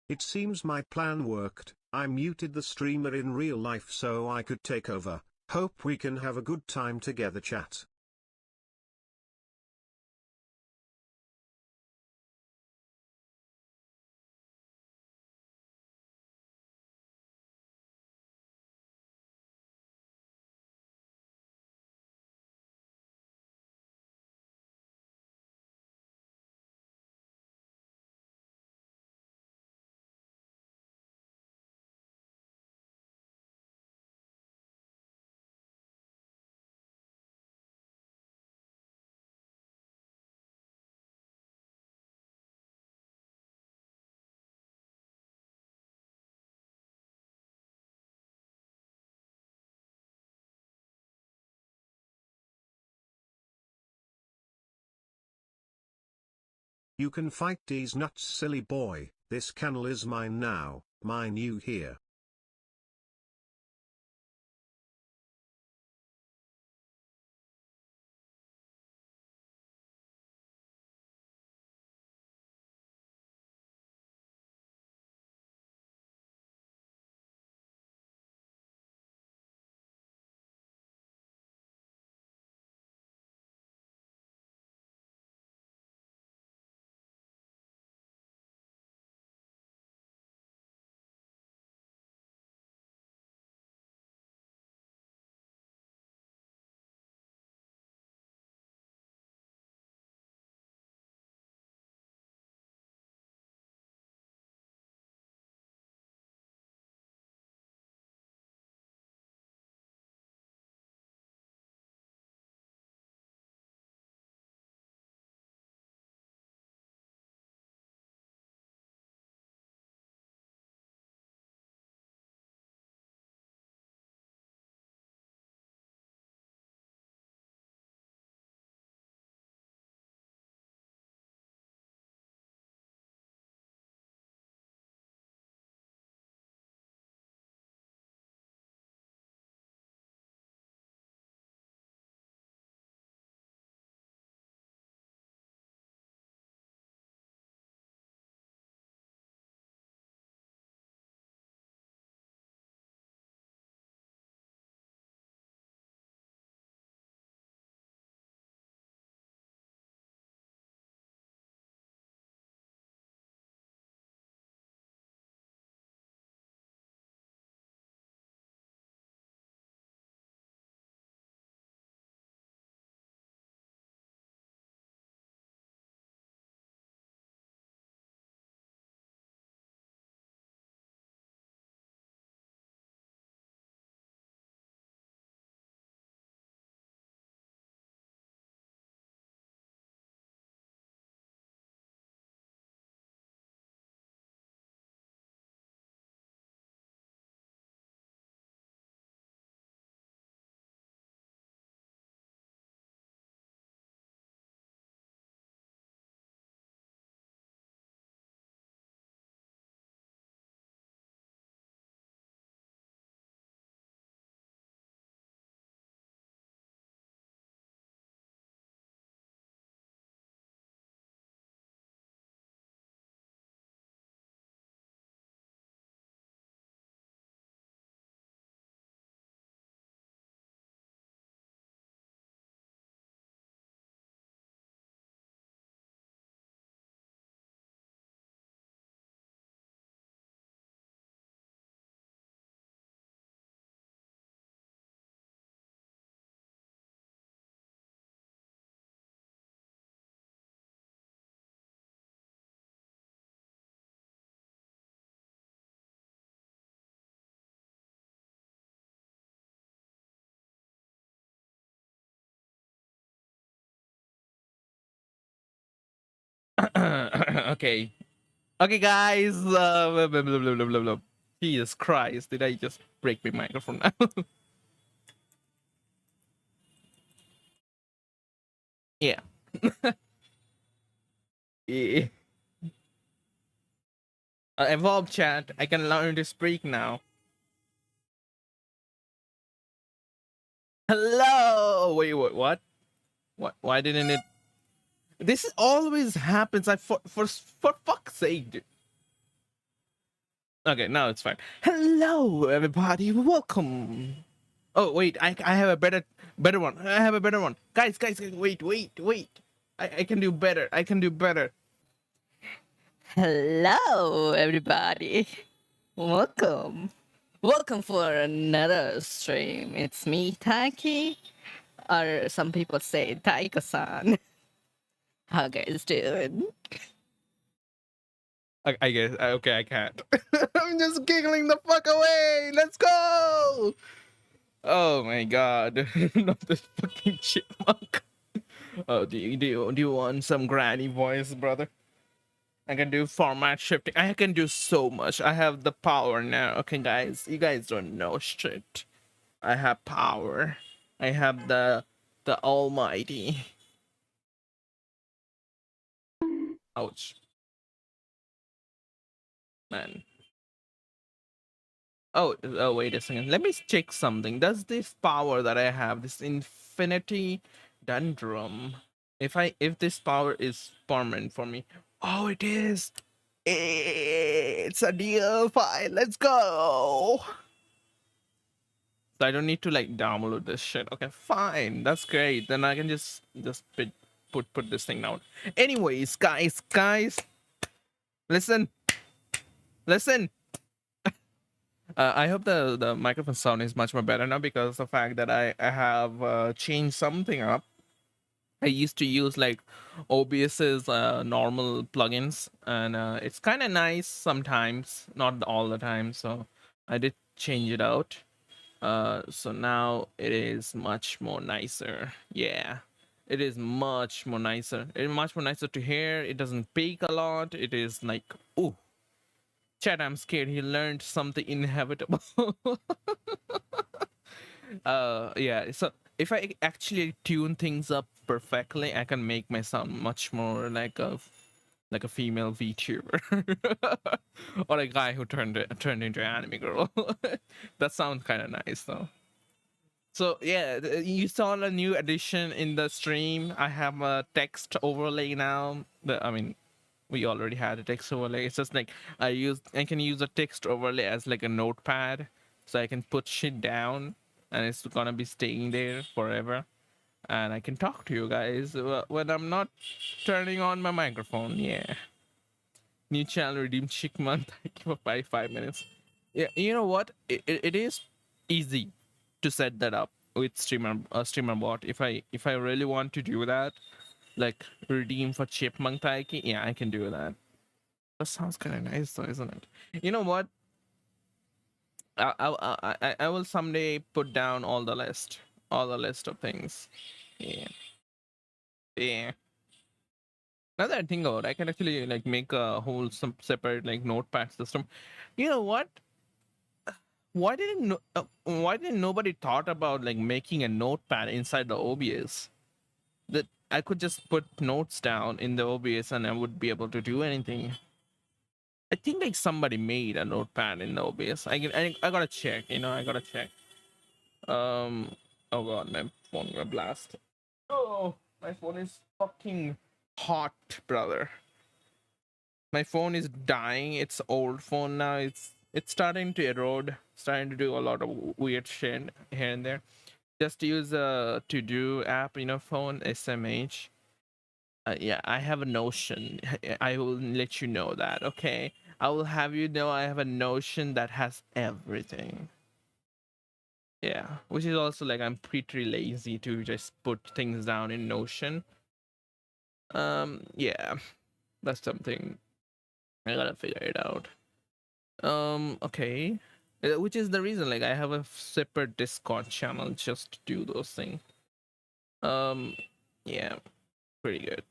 It seems my plan worked. I muted the streamer in real life so I could take over. Hope we can have a good time together, chat. You can fight these nuts, silly boy. This canal is mine now, mine you hear. Okay. Okay, guys. Blah, blah, blah, blah, blah, blah, blah. Jesus Christ. Did I just break my microphone now? Yeah. Yeah. Evolve chat. I can learn to speak now. Hello. Wait, what? What? Why didn't it? This always happens. I for fuck's sake. Dude. Okay, now it's fine. Hello, everybody. Welcome. Oh wait, I have a better one. I have a better one. Guys, wait. I can do better. I can do better. Hello, everybody. Welcome. Welcome for another stream. It's me, Taiki, or some people say Taiko-san. How guys doing? I guess. Okay, I can't. I'm just giggling the fuck away. Let's go. Oh my god. Not this fucking chipmunk. Oh, do you want some granny voice, brother? I can do format shifting. I can do so much. I have the power now. Okay, guys. You guys don't know shit. I have power. I have the almighty. Ouch. Man. Oh, wait a second. Let me check something. Does this power that I have, this infinity dendrum, if this power is permanent for me? Oh, it is. It's a deal file. Let's go. So I don't need to like download this shit. Okay, fine. That's great. Then I can just put this thing down. Anyways, guys, listen. I hope the microphone sound is much more better now because of the fact that I have changed something up. I used to use like OBS's normal plugins, and it's kind of nice sometimes, not all the time. So I did change it out. So now it is much more nicer. Yeah, it is much more nicer. It's much more nicer to hear. It doesn't peak a lot. It is like, ooh, Chad, I'm scared. He learned something inevitable. Yeah. So if I actually tune things up perfectly, I can make my sound much more like a female VTuber or a guy who turned into an anime girl. That sounds kind of nice though. So yeah, you saw a new addition in the stream. I have a text overlay now. I mean, we already had a text overlay. It's just like I can use a text overlay as like a notepad, so I can put shit down, and it's gonna be staying there forever. And I can talk to you guys when I'm not turning on my microphone. Yeah. New channel redeem chick month. Thank you for 5 minutes. Yeah, you know what? It is easy to set that up with streamer bot. If I really want to do that, like redeem for chipmunk taiki, yeah, I can do that. That sounds kind of nice, though, isn't it? You know what? I will someday put down all the list of things. Yeah, yeah. Now that I think about it, I can actually like make a whole some separate like notepad system. You know what? Why didn't nobody thought about like making a notepad inside the OBS that I could just put notes down in the OBS and I would be able to do anything. I think like somebody made a notepad in the OBS. I gotta check. I gotta check. Um. Oh god, my phone got blast. Oh, my phone is fucking hot, brother. My phone is dying. It's old phone now. It's starting to erode. Starting to do a lot of weird shit here and there. Just use a to do app, phone SMH. Yeah, I have a notion. I will let you know that. Okay, I will have you know I have a notion that has everything. Yeah, which is also like I'm pretty lazy to just put things down in Notion. Yeah, that's something I gotta figure it out. Okay. Which is the reason like I have a separate Discord channel just to do those things. Um, yeah, pretty good.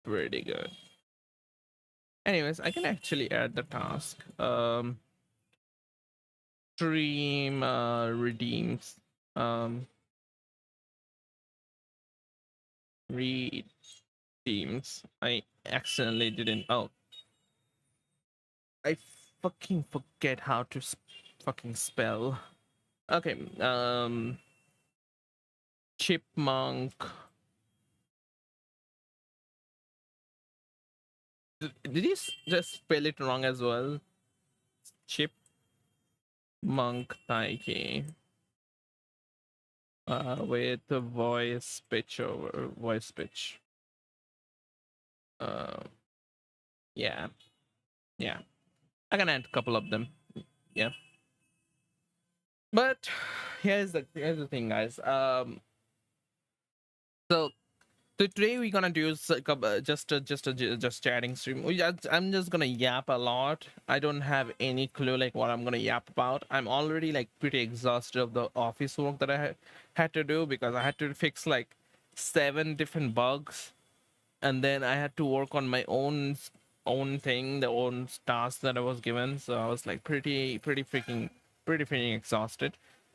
Pretty good. Anyways, I can actually add the task. Stream redeems. Redeems. I accidentally didn't. Oh, I fucking forget how to fucking spell. Okay, chipmunk. Did you just spell it wrong as well? Chipmunk Taiki. With the voice pitch over voice pitch. Yeah, yeah. I can add a couple of them. Yeah. But here's the thing, guys. So today we're gonna do just chatting stream. I'm just gonna yap a lot. I don't have any clue like what I'm gonna yap about. I'm already like pretty exhausted of the office work that I had to do because I had to fix like 7 different bugs, and then I had to work on my own thing, the own task that I was given. So I was like pretty freaking exhausted.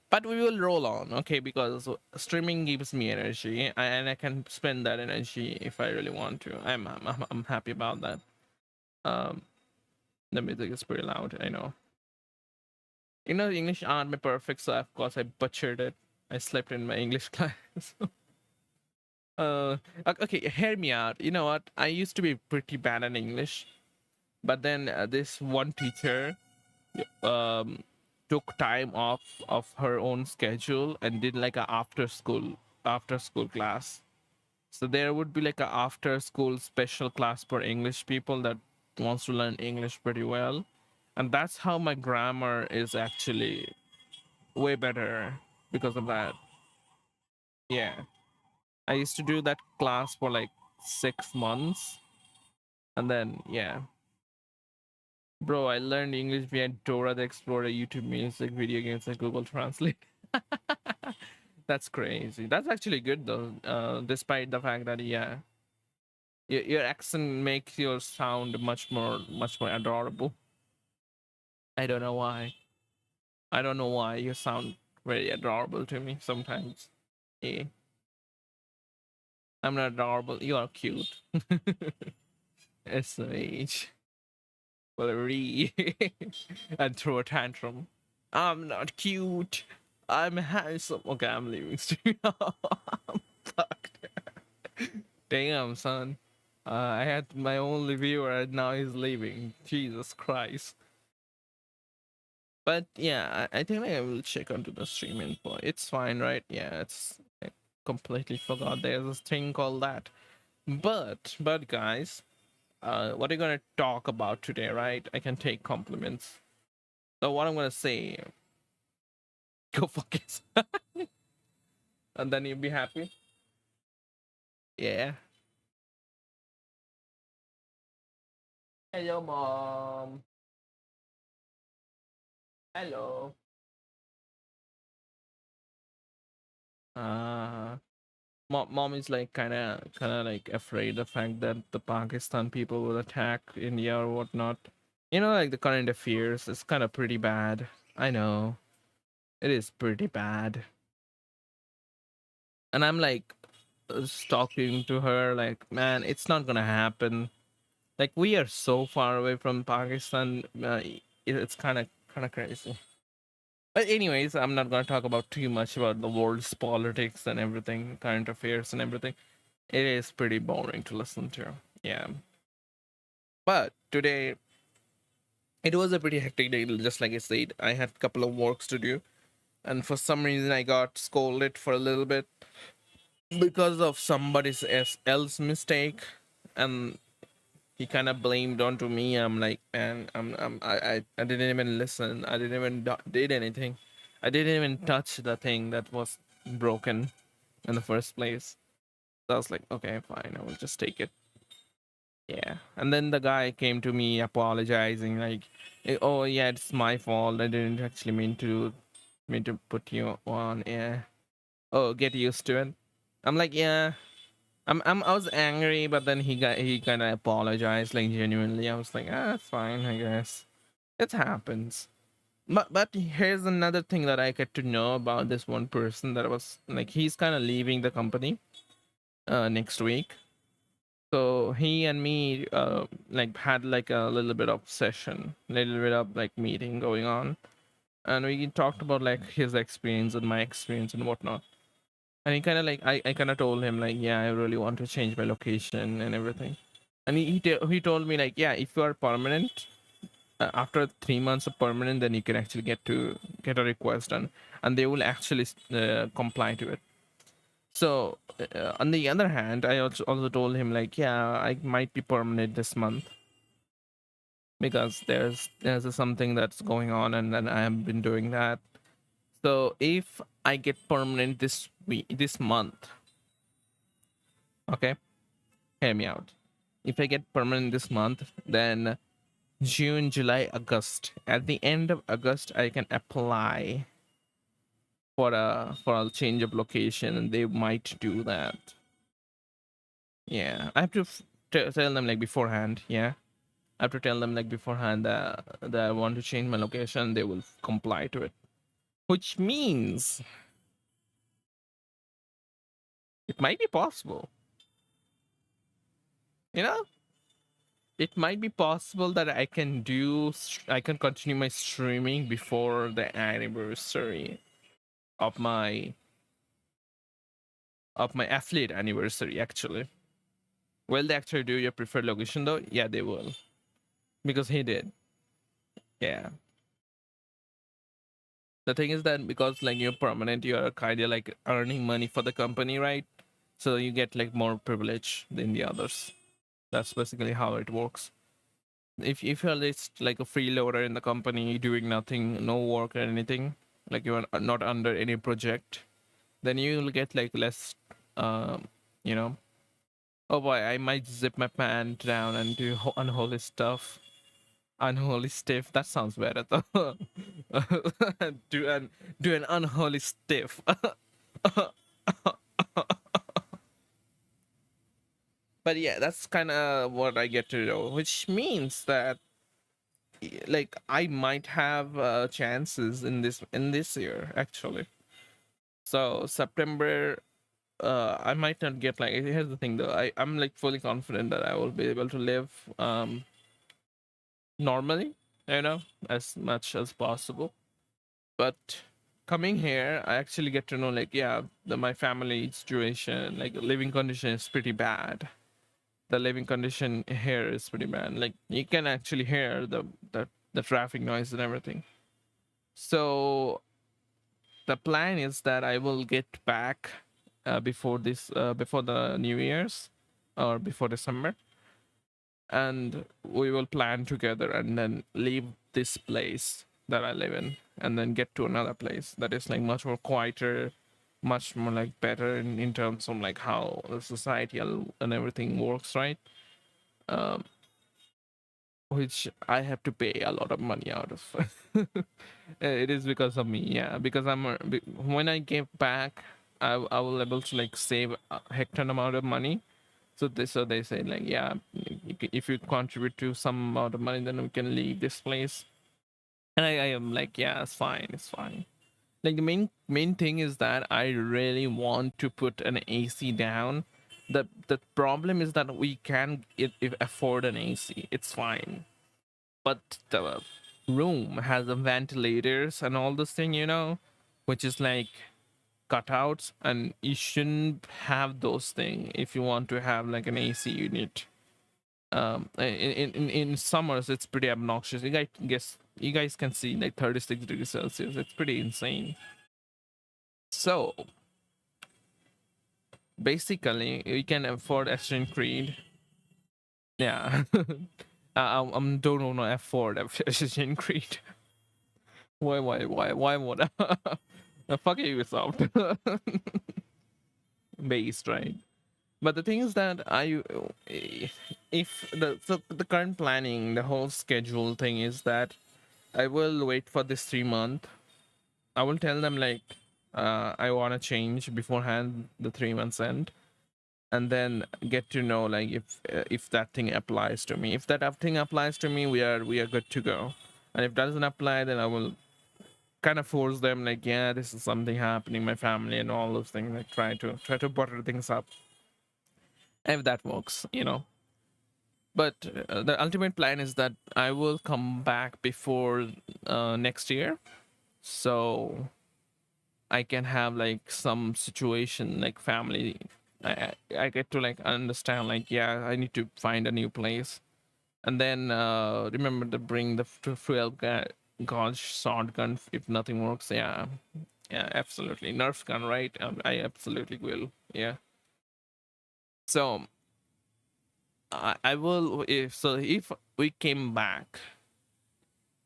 But we will roll on, okay? Because streaming gives me energy, and I can spend that energy if I really want to. I'm happy about that. Um, the music is pretty loud. I know. English aren't my perfect, so of course I butchered it. I slept in my English class. Okay, hear me out. You know what? I used to be pretty bad at English, but then this one teacher um took time off of her own schedule and did like a after school class. So there would be like a after school special class for English people that wants to learn English pretty well. And that's how my grammar is actually way better because of that. Yeah. I used to do that class for like 6 months. And then, yeah. Bro, I learned English via Dora the Explorer, YouTube Music, video games, and Google Translate. That's crazy. That's actually good though. Despite the fact that yeah, your accent makes your sound much more adorable. I don't know why. I don't know why you sound very adorable to me sometimes. Yeah, I'm not adorable. You are cute. SH. Well, re and throw a tantrum. I'm not cute. I'm handsome. Okay, I'm leaving stream. I'm fucked. Damn, son. I had my only viewer and now he's leaving. Jesus Christ. But yeah, I think I will check onto the stream info. It's fine, right? Yeah, I completely forgot there's this thing called that. But guys, what are you gonna talk about today, right? I can take compliments. So what I'm gonna say, go fuck yourself, and then you'll be happy. Yeah. Hello, mom. Hello. Uh, mom is like kind of like afraid the fact that the Pakistan people will attack India or whatnot. Like the current affairs is kind of pretty bad. I know it is pretty bad, and I'm like talking to her like, man, it's not gonna happen. Like we are so far away from Pakistan. It's kind of crazy. But anyways, I'm not gonna talk about too much about the world's politics and everything, current affairs and everything. It is pretty boring to listen to. Yeah. But today it was a pretty hectic day, just like I said. I had a couple of works to do, and for some reason I got scolded for a little bit because of somebody's else mistake, and he kind of blamed onto me. I'm like, man, I didn't even listen. I didn't even did anything. I didn't even touch the thing that was broken in the first place. So I was like, okay, fine, I will just take it. Yeah. And then the guy came to me apologizing, like, oh yeah, it's my fault. I didn't actually mean to put you on. Yeah. Oh, get used to it. I'm like, yeah. I was angry, but then he kind of apologized, like genuinely. I was like, it's fine, I guess. It happens. But here's another thing that I get to know about this one person that was like, he's kind of leaving the company next week. So he and me like had like a little bit of session, little bit of like meeting going on, and we talked about like his experience and my experience and whatnot. And he kind of like I kind of told him like, yeah, I really want to change my location and everything. And he told me like, yeah, if you are permanent, after 3 months of permanent, then you can actually get a request done, and they will actually comply to it. So on the other hand, I also told him like, yeah, I might be permanent this month because there's something that's going on, and then I have been doing that. So if I get permanent this month, okay, hear me out. If I get permanent this month, then June, July, August. At the end of August, I can apply for a change of location, and they might do that. Yeah, I have to tell them like beforehand. Yeah, I have to tell them like beforehand that I want to change my location. They will comply to it, which means it might be possible. You know, it might be possible that I can continue my streaming before the anniversary of my affiliate anniversary. Actually, will they actually do your preferred location though? Yeah, they will, because he did. Yeah. The thing is that because like you're permanent, you're kind of like earning money for the company, right? So you get like more privilege than the others. That's basically how it works. If you're just like a freeloader in the company doing nothing, no work or anything, like you're not under any project, then you'll get like less, um, you know. Oh boy, I might zip my pant down and do unholy stuff. Unholy stiff. That sounds better though. do an do an unholy stiff. But yeah, that's kind of what I get to know, which means that like I might have chances in this year actually. So September, I might not get like. Here's the thing though, I'm like fully confident that I will be able to live normally, as much as possible. But coming here, I actually get to know like, yeah, my family situation, like living condition is pretty bad. The living condition here is pretty bad. Like you can actually hear the traffic noise and everything. So the plan is that I will get back before the New Year's or before December, and we will plan together and then leave this place that I live in and then get to another place that is like much more quieter, much more like better in terms of like how the society and everything works, right? Um, which I have to pay a lot of money out of. It is because of me, yeah. Because when I get back, I will able to like save a hecton amount of money. So they say like, yeah, if you contribute to some amount of money, then we can leave this place. And I am like, yeah, it's fine, it's fine. Like the main thing is that I really want to put an AC down. The problem is that we can if afford an AC. It's fine, but the room has a ventilators and all this thing, which is like cutouts, and you shouldn't have those things if you want to have like an AC unit. In summers it's pretty obnoxious. You guys can see like 36 degrees Celsius. It's pretty insane. So basically, we can afford Assassin's Creed. Yeah. I don't want to afford Assassin's Creed. Why would I? Fuck Ubisoft. Based, right? But the thing is that if the current planning, the whole schedule thing is that I will wait for this 3 month. I will tell them like, I want to change beforehand the 3 months end, and then get to know like if that thing applies to me. If that thing applies to me, we are good to go. And if doesn't apply, then I will kind of force them like, yeah, this is something happening in my family and all those things. Like try to butter things up. If that works. But the ultimate plan is that I will come back before next year, so I can have like some situation like family. I get to like understand like, yeah, I need to find a new place, And then remember to bring the 12 gauge shotgun if nothing works. Yeah, absolutely. Nerf gun, right? I absolutely will. Yeah. So I will if we came back,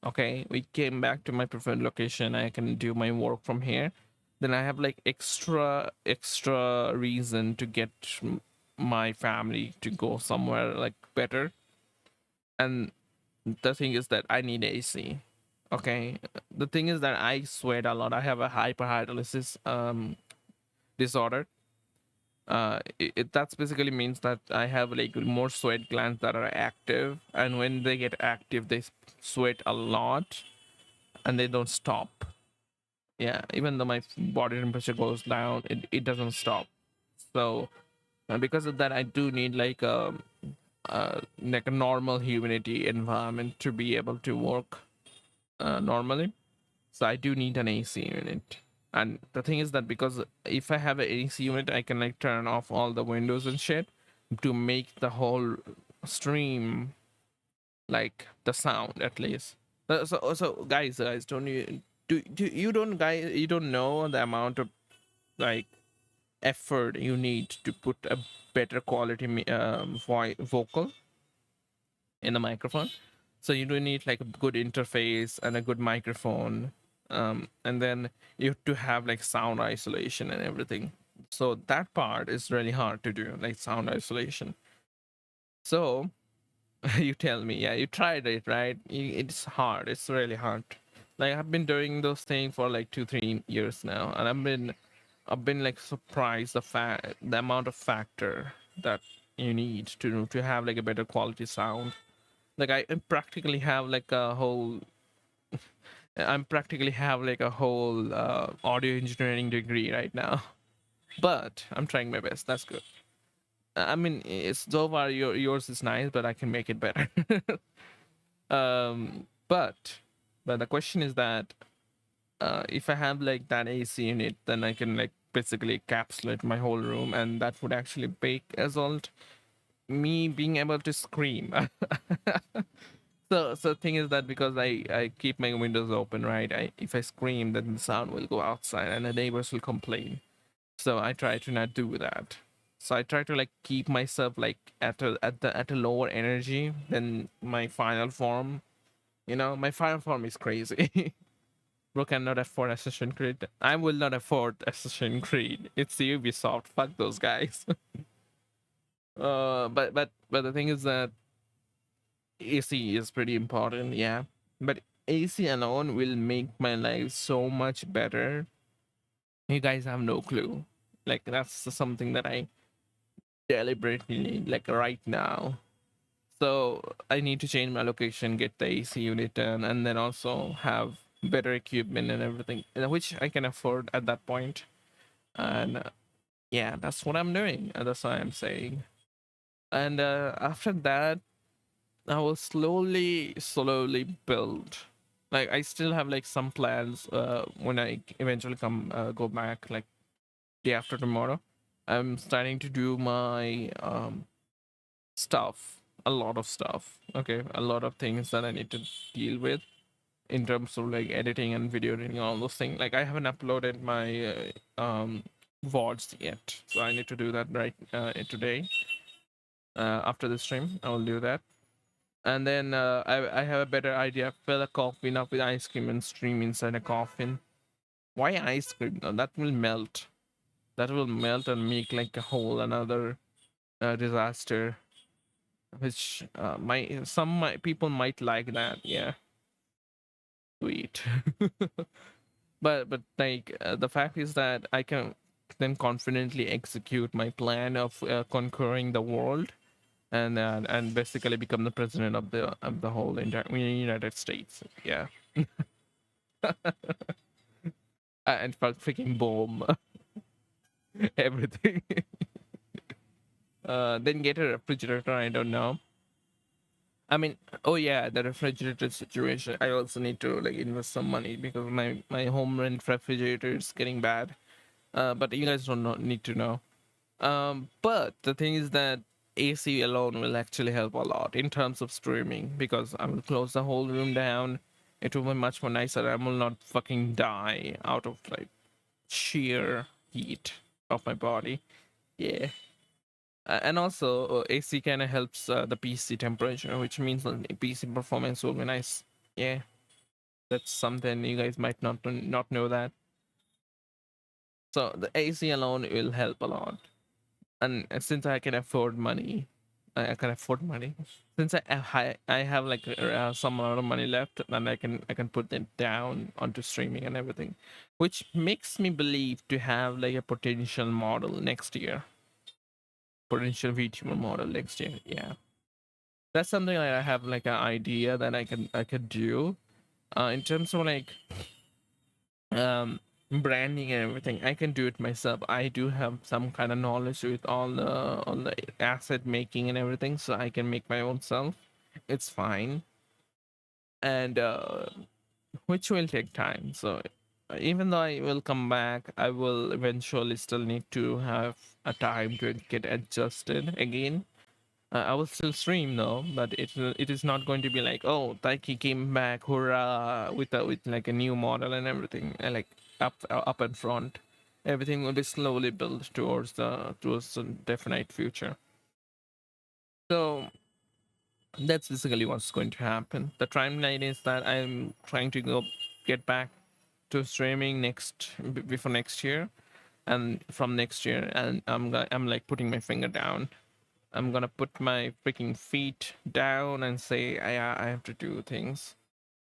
okay, we came back to my preferred location, I can do my work from here, then I have like extra reason to get my family to go somewhere like better. And the thing is that I need AC. Okay, the thing is that I sweat a lot. I have a hyperhidrolysis disorder. That's basically means that I have like more sweat glands that are active, and when they get active they sweat a lot and they don't stop. Yeah, even though my body temperature goes down, it doesn't stop. So because of that I do need like a normal humidity environment to be able to work normally. So I do need an AC unit. And the thing is that because if I have an AC unit, I can like turn off all the windows and shit to make the whole stream like the sound at least. So guys, don't you you don't you don't know the amount of like effort you need to put a better quality vocal in the microphone. So you do need like a good interface and a good microphone, and then you have to have like sound isolation and everything. So that part is really hard to do, like sound isolation. So you tell me, yeah, you tried it, right? It's hard. It's really hard. Like I've been doing those things for like 2-3 years now, and I've been like surprised the amount of factor that you need to have like a better quality sound. Like I practically have like a whole I'm practically have like a whole audio engineering degree right now. But I'm trying my best. That's good. I mean, it's so far yours is nice, but I can make it better. But the question is that if I have like that AC in it, then I can like basically encapsulate my whole room, and that would actually make result me being able to scream. So thing is that because I keep my windows open, right? If I scream, then the sound will go outside, and the neighbors will complain. So I try to not do that. So I try to like keep myself like at a lower energy than my final form. You know, my final form is crazy. Bro cannot afford Assassin's Creed. I will not afford Assassin's Creed. It's Ubisoft. Fuck those guys. But the thing is that AC is pretty important, yeah. But AC alone will make my life so much better. You guys have no clue. Like that's something that I deliberately need, like right now. So I need to change my location, get the AC unit done, and then also have better equipment and everything, which I can afford at that point. And yeah, that's what I'm doing. That's what I'm saying. And after that, I will slowly build. Like I still have like some plans when I eventually go back like day after tomorrow. I'm starting to do my stuff, a lot of stuff. Okay, a lot of things that I need to deal with in terms of like editing and video editing, all those things. Like I haven't uploaded my VODs yet, so I need to do that right today. After the stream, I will do that. And then I have a better idea. Fill a coffin up with ice cream and stream inside a coffin. Why ice cream? No, that will melt. That will melt and make like a whole another disaster. Which people might like that. Yeah, sweet. But like the fact is that I can then confidently execute my plan of conquering the world and basically become the president of the whole entire United States. Yeah. And fuck freaking bomb everything. Then get a refrigerator. I don't know. I mean, oh yeah, the refrigerator situation. I also need to like invest some money because my home rent refrigerator is getting bad. But you guys don't need to know. But the thing is that AC alone will actually help a lot in terms of streaming, because I will close the whole room down. It will be much more nicer. I will not fucking die out of like sheer heat of my body. Yeah. And also, AC kind of helps the PC temperature, which means that the PC performance will be nice. Yeah, that's something you guys might not know that. So the AC alone will help a lot. And since I can afford money, I can afford money. Since I have like some amount of money left, then I can put it down onto streaming and everything, which makes me believe to have like a potential model next year, potential VTuber model next year. Yeah, that's something I have like an idea that I could do. In terms of like um branding and everything, I can do it myself. I do have some kind of knowledge with all the asset making and everything, so I can make my own self. It's fine. And which will take time. So even though I will come back, I will eventually still need to have a time to get adjusted again. I will still stream though, but it is not going to be like, oh, Taiki came back, hurrah, with like a new model and everything, and like up and front. Everything will be slowly built towards the definite future. So that's basically what's going to happen. The timeline is that I'm trying to get back to streaming before next year, and from next year, and I'm like putting my finger down. I'm gonna put my freaking feet down and say I have to do things.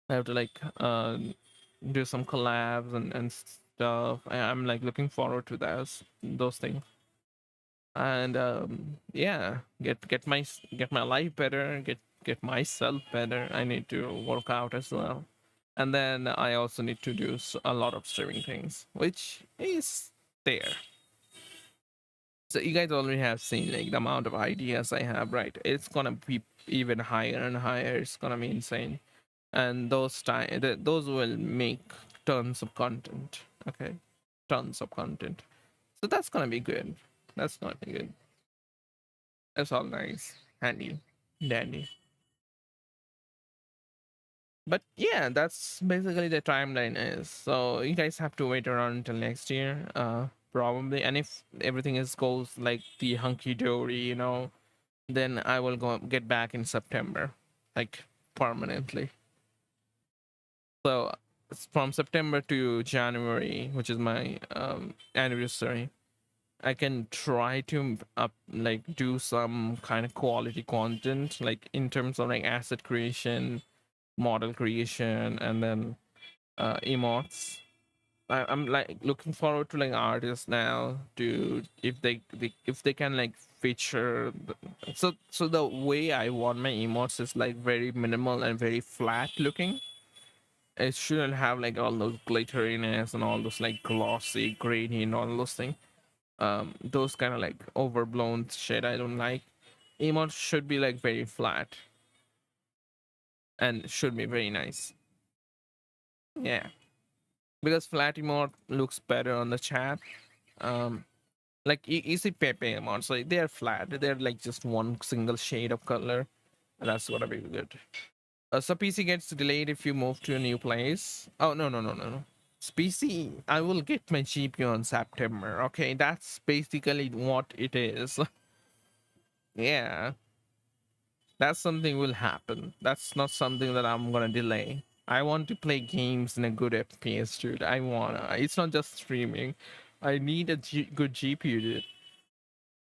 I have to like do some collabs and stuff. I'm like looking forward to those things. And yeah, get my life better, get myself better. I need to work out as well. And then I also need to do a lot of streaming things, which is there. So you guys already have seen like the amount of ideas I have, right? It's gonna be even higher and higher. It's gonna be insane, and those will make tons of content. Okay, tons of content. So that's gonna be good. That's gonna be good. That's all nice, handy, dandy. But yeah, that's basically the timeline is. So you guys have to wait around until next year, probably. And if everything is goes like the hunky dory, then I will go get back in September, like permanently. So from September to January, which is my anniversary, I can try to like do some kind of quality content, like in terms of like asset creation, model creation, and then emotes. I'm like looking forward to like artists now to if they can like feature so the way I want my emotes is like very minimal and very flat looking. It shouldn't have like all those glitteriness and all those like glossy grainy and all those things. Those kind of like overblown shit I don't like. Emotes should be like very flat and should be very nice. Yeah, because flat emote looks better on the chat. um like easy pepe amounts, like they're flat, they're like just one single shade of color. That's gonna be good. So PC gets delayed if you move to a new place. Oh, no, no, no, no, no. PC, I will get my GPU in September. Okay, that's basically what it is. Yeah, that's something will happen. That's not something that I'm gonna delay. I want to play games in a good FPS, dude. I wanna. It's not just streaming. I need a good GPU, dude.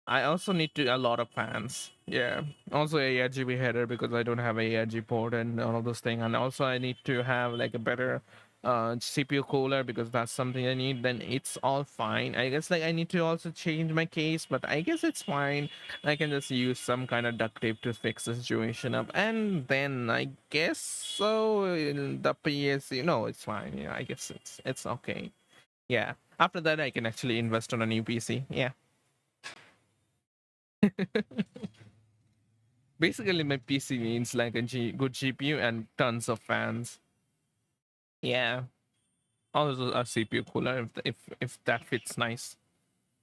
I also need a lot of fans. Yeah. Also a RGB header because I don't have a RGB port and all of those things. And also I need to have like a better CPU cooler because that's something I need. Then it's all fine. I guess like I need to also change my case, but I guess it's fine. I can just use some kind of duct tape to fix the situation up. And then I guess so the PS, no, it's fine. Yeah, I guess it's okay. Yeah. After that I can actually invest on a new PC. Yeah. Basically, my PC means like a good GPU and tons of fans. Yeah, also a CPU cooler if that fits nice.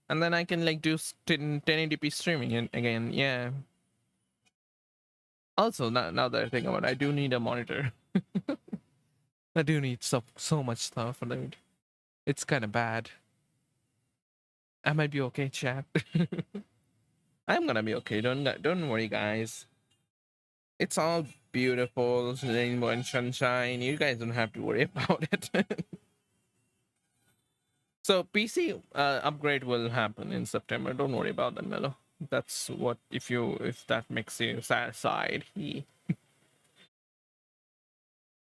And then I can like do 1080p streaming and again. Yeah, Also, now that I think about it, I do need a monitor. I do need so much stuff, and it's kind of bad. I might be okay, chat. I'm gonna be okay. Don't worry, guys. It's all beautiful, rainbow and sunshine. You guys don't have to worry about it. So PC upgrade will happen in September. Don't worry about that, Mello. That's what if that makes you sad.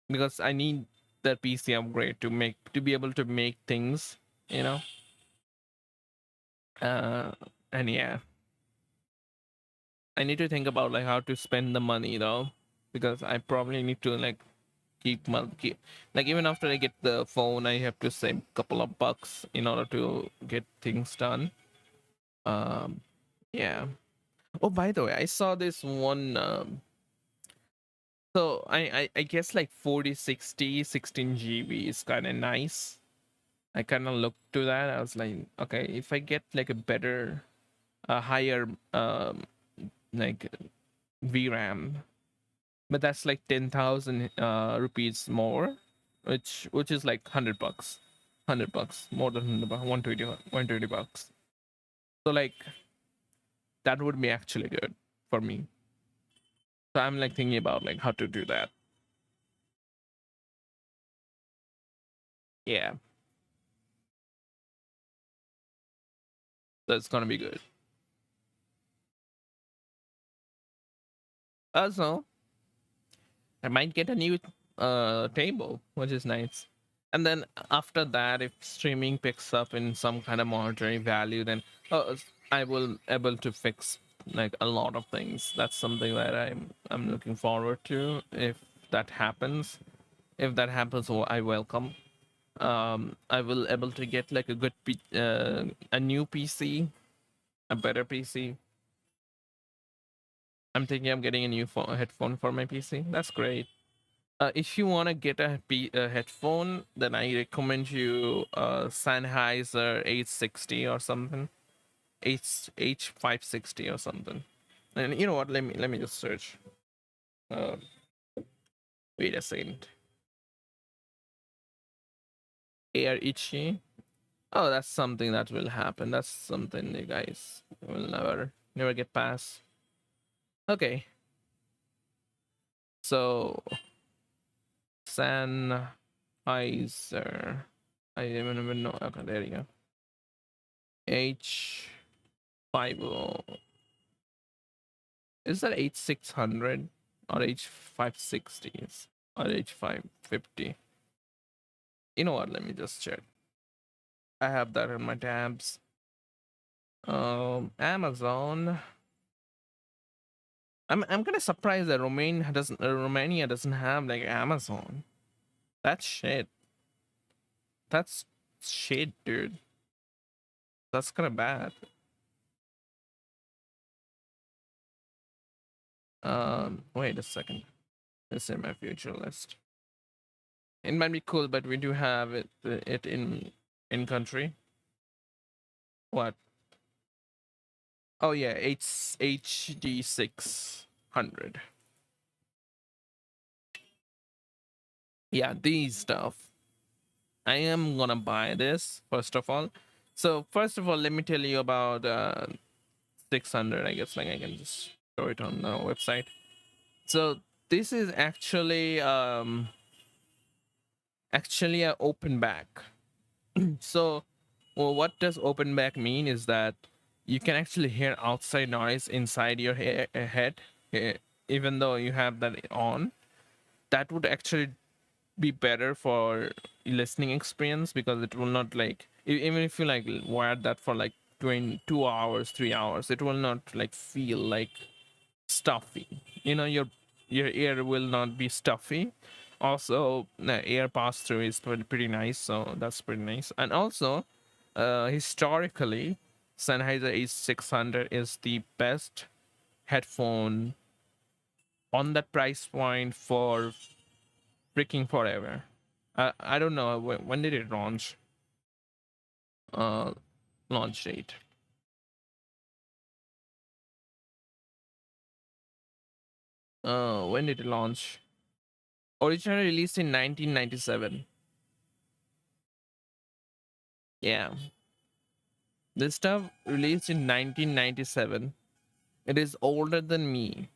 Because I need that PC upgrade to be able to make things, you know. Uh, and yeah, I need to think about like how to spend the money though, because I probably need to like keep like even after I get the phone, I have to save a couple of bucks in order to get things done. Um, yeah. Oh, by the way, I saw this one. So I guess like 4060 16 GB is kind of nice. I kind of looked to that. I was like, okay, if I get like a better, a higher, like VRAM, but that's like 10,000 rupees more, which is like $100, $100 more than 100 bucks, 120 bucks. So like that would be actually good for me. So I'm like thinking about like how to do that. Yeah, that's gonna be good. Also, I might get a new table, which is nice. And then after that, if streaming picks up in some kind of monetary value, then I will able to fix like a lot of things. That's something that I'm looking forward to. If that happens, I welcome. I will able to get like a new PC, a better PC. I'm thinking I'm getting a new headphone for my PC. That's great. If you want to get a headphone, then I recommend you Sennheiser 860 or something, H560 or something. And you know what? Let me just search. Uh, Wait a second. Air itchy. Oh, that's something that will happen. That's something you guys will never get past. Okay, so Sennheiser. I don't even know. Okay, there you go. H50. Is that H600 or H560s or H550? You know what? Let me just check. I have that in my tabs. Amazon. I'm kind of surprised that Romania doesn't have like Amazon. That's shit. That's shit, dude. That's kind of bad. Wait a second. It's in my future list. It might be cool, but we do have it in country. What? Oh yeah, HD 600. Yeah, these stuff. I am gonna buy this first of all. So first of all, let me tell you about 600. I guess like I can just show it on the website. So this is actually a open back. So well, what does open back mean is that you can actually hear outside noise inside your head, even though you have that on. That would actually be better for listening experience because it will not like even if you like wear that for like 2 hours 3 hours, it will not like feel like stuffy. Your ear will not be stuffy. Also the air pass through is pretty nice, so that's pretty nice. And also historically Sennheiser H600 is the best headphone on that price point for freaking forever. I don't know when did it launch. Uh, Launch date. When did it launch? Originally released in 1997. Yeah. This stuff released in 1997. It is older than me.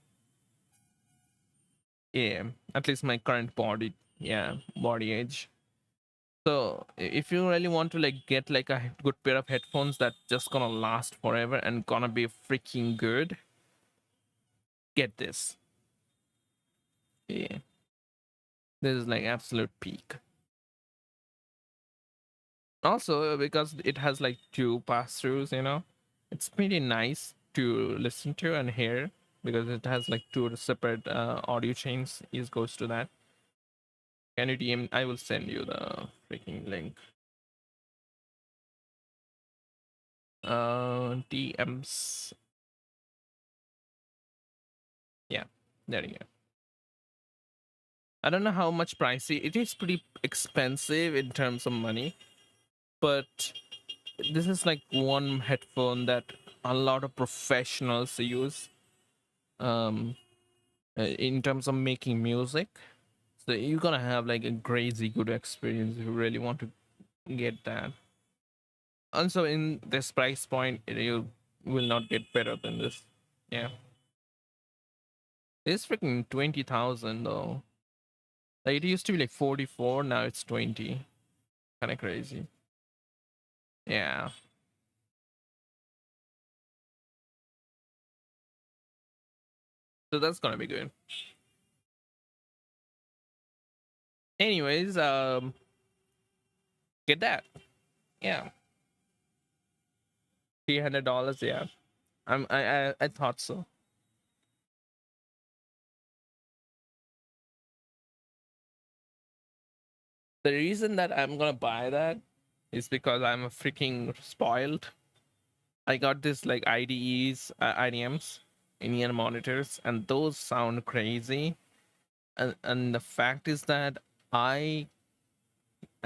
Yeah. At least my current body. Yeah. Body age. So if you really want to like get like a good pair of headphones that just gonna last forever and gonna be freaking good, get this. Yeah. This is like absolute peak. Also, because it has like two pass-throughs, it's pretty nice to listen to and hear because it has like two separate audio chains. Each goes to that. Can you DM? I will send you the freaking link. DMs. Yeah, there you go. I don't know how much pricey. It is pretty expensive in terms of money, but this is like one headphone that a lot of professionals use. In terms of making music, so you're gonna have like a crazy good experience if you really want to get that. Also, in this price point, you will not get better than this. Yeah, it's freaking 20,000 though. Like it used to be like 44, now it's 20. Kind of crazy. Yeah. So that's gonna be good. Anyways, get that. Yeah, $300. Yeah, I thought so. The reason that I'm gonna buy that is because I'm a freaking spoiled. I got this like IDMs, in-ear monitors, and those sound crazy. And the fact is that my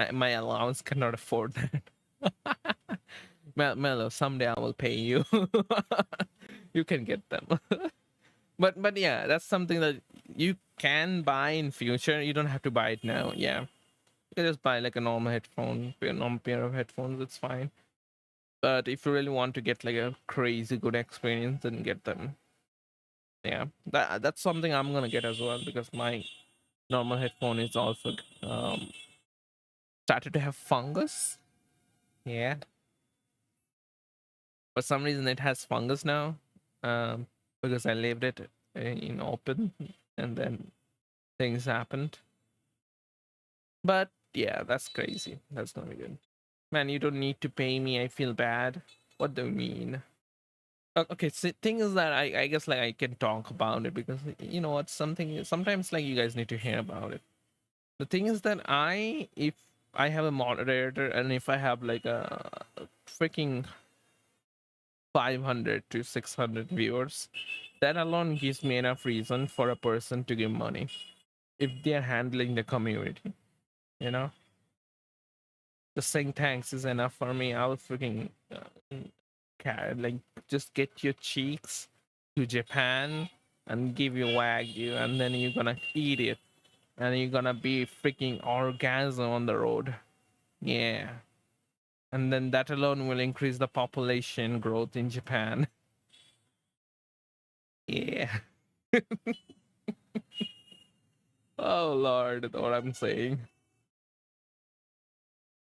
allowance cannot afford that. Mello, someday I will pay you. You can get them. But yeah, that's something that you can buy in future. You don't have to buy it now. Yeah, you can just buy like a normal headphone, a normal pair of headphones. It's fine. But if you really want to get like a crazy good experience, then get them. Yeah, that's something I'm gonna get as well because my normal headphone is also started to have fungus. Yeah, for some reason it has fungus now, because I left it in open, and then things happened. But yeah, that's crazy. That's gonna be good. Man, you don't need to pay me. I feel bad. What do you mean? Okay, so thing is that I guess like I can talk about it because you know what, something sometimes like you guys need to hear about it. The thing is that if I have a moderator and if I have like a freaking 500 to 600 viewers, that alone gives me enough reason for a person to give money if they're handling the community. You know, just saying thanks is enough for me. I'll freaking like just get your cheeks to Japan and give you wagyu, and then you're gonna eat it, and you're gonna be freaking orgasm on the road. Yeah, and then that alone will increase the population growth in Japan. Yeah. Oh Lord, what I'm saying.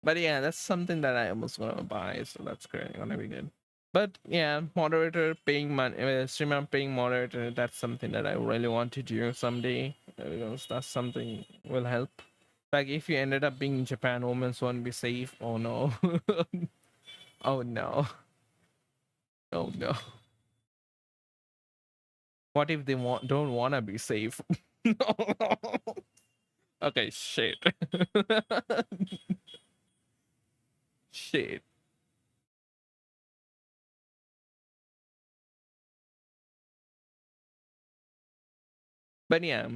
But yeah, that's something that I almost gonna buy, so that's great. Gonna be good. But yeah, moderator paying money, streamer paying moderator. That's something that I really want to do someday because that's something will help. Like if you ended up being in Japan, women won't be safe. Oh no. Oh no. Oh no. What if they don't wanna be safe? Okay, shit. Shit. But yeah,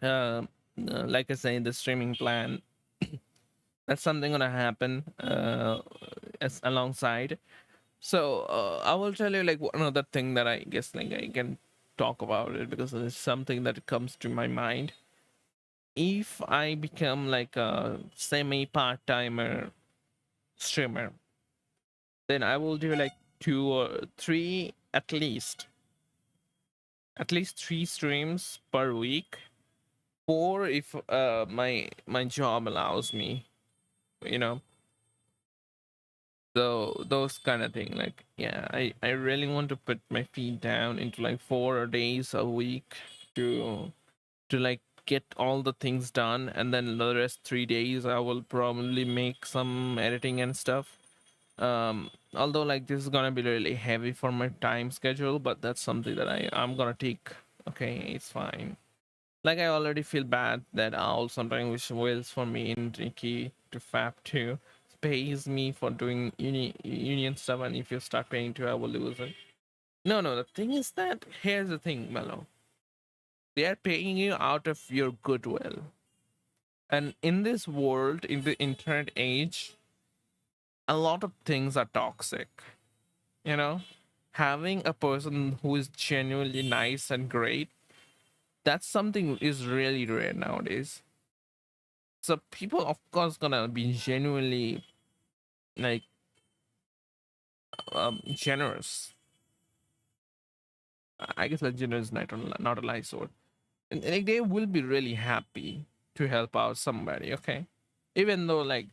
like I say, the streaming plan, that's something gonna happen as alongside. So I will tell you like one other thing that I guess like I can talk about it because it's something that comes to my mind. If I become like a semi part timer streamer, then I will do like 2 or 3 at least 3 streams per week, or if my job allows me, you know. So those kind of thing, like, yeah, I really want to put my feet down into like 4 days a week to like get all the things done, and then the rest 3 days I will probably make some editing and stuff. Although like this is gonna be really heavy for my time schedule, but that's something that I'm gonna take. Okay, it's fine. Like, I already feel bad that Owl sometimes which wails for me in Nikki to Fab 2 pays me for doing union stuff, and if you start paying too, I will lose it. No, the thing is that here's the thing, Mellow. They are paying you out of your goodwill. And in this world, in the internet age, a lot of things are toxic. You know? Having a person who is genuinely nice and great, that's something is really rare nowadays. So people of course gonna be genuinely like generous. I guess like generous is not a nice word. And like they will be really happy to help out somebody, okay? Even though like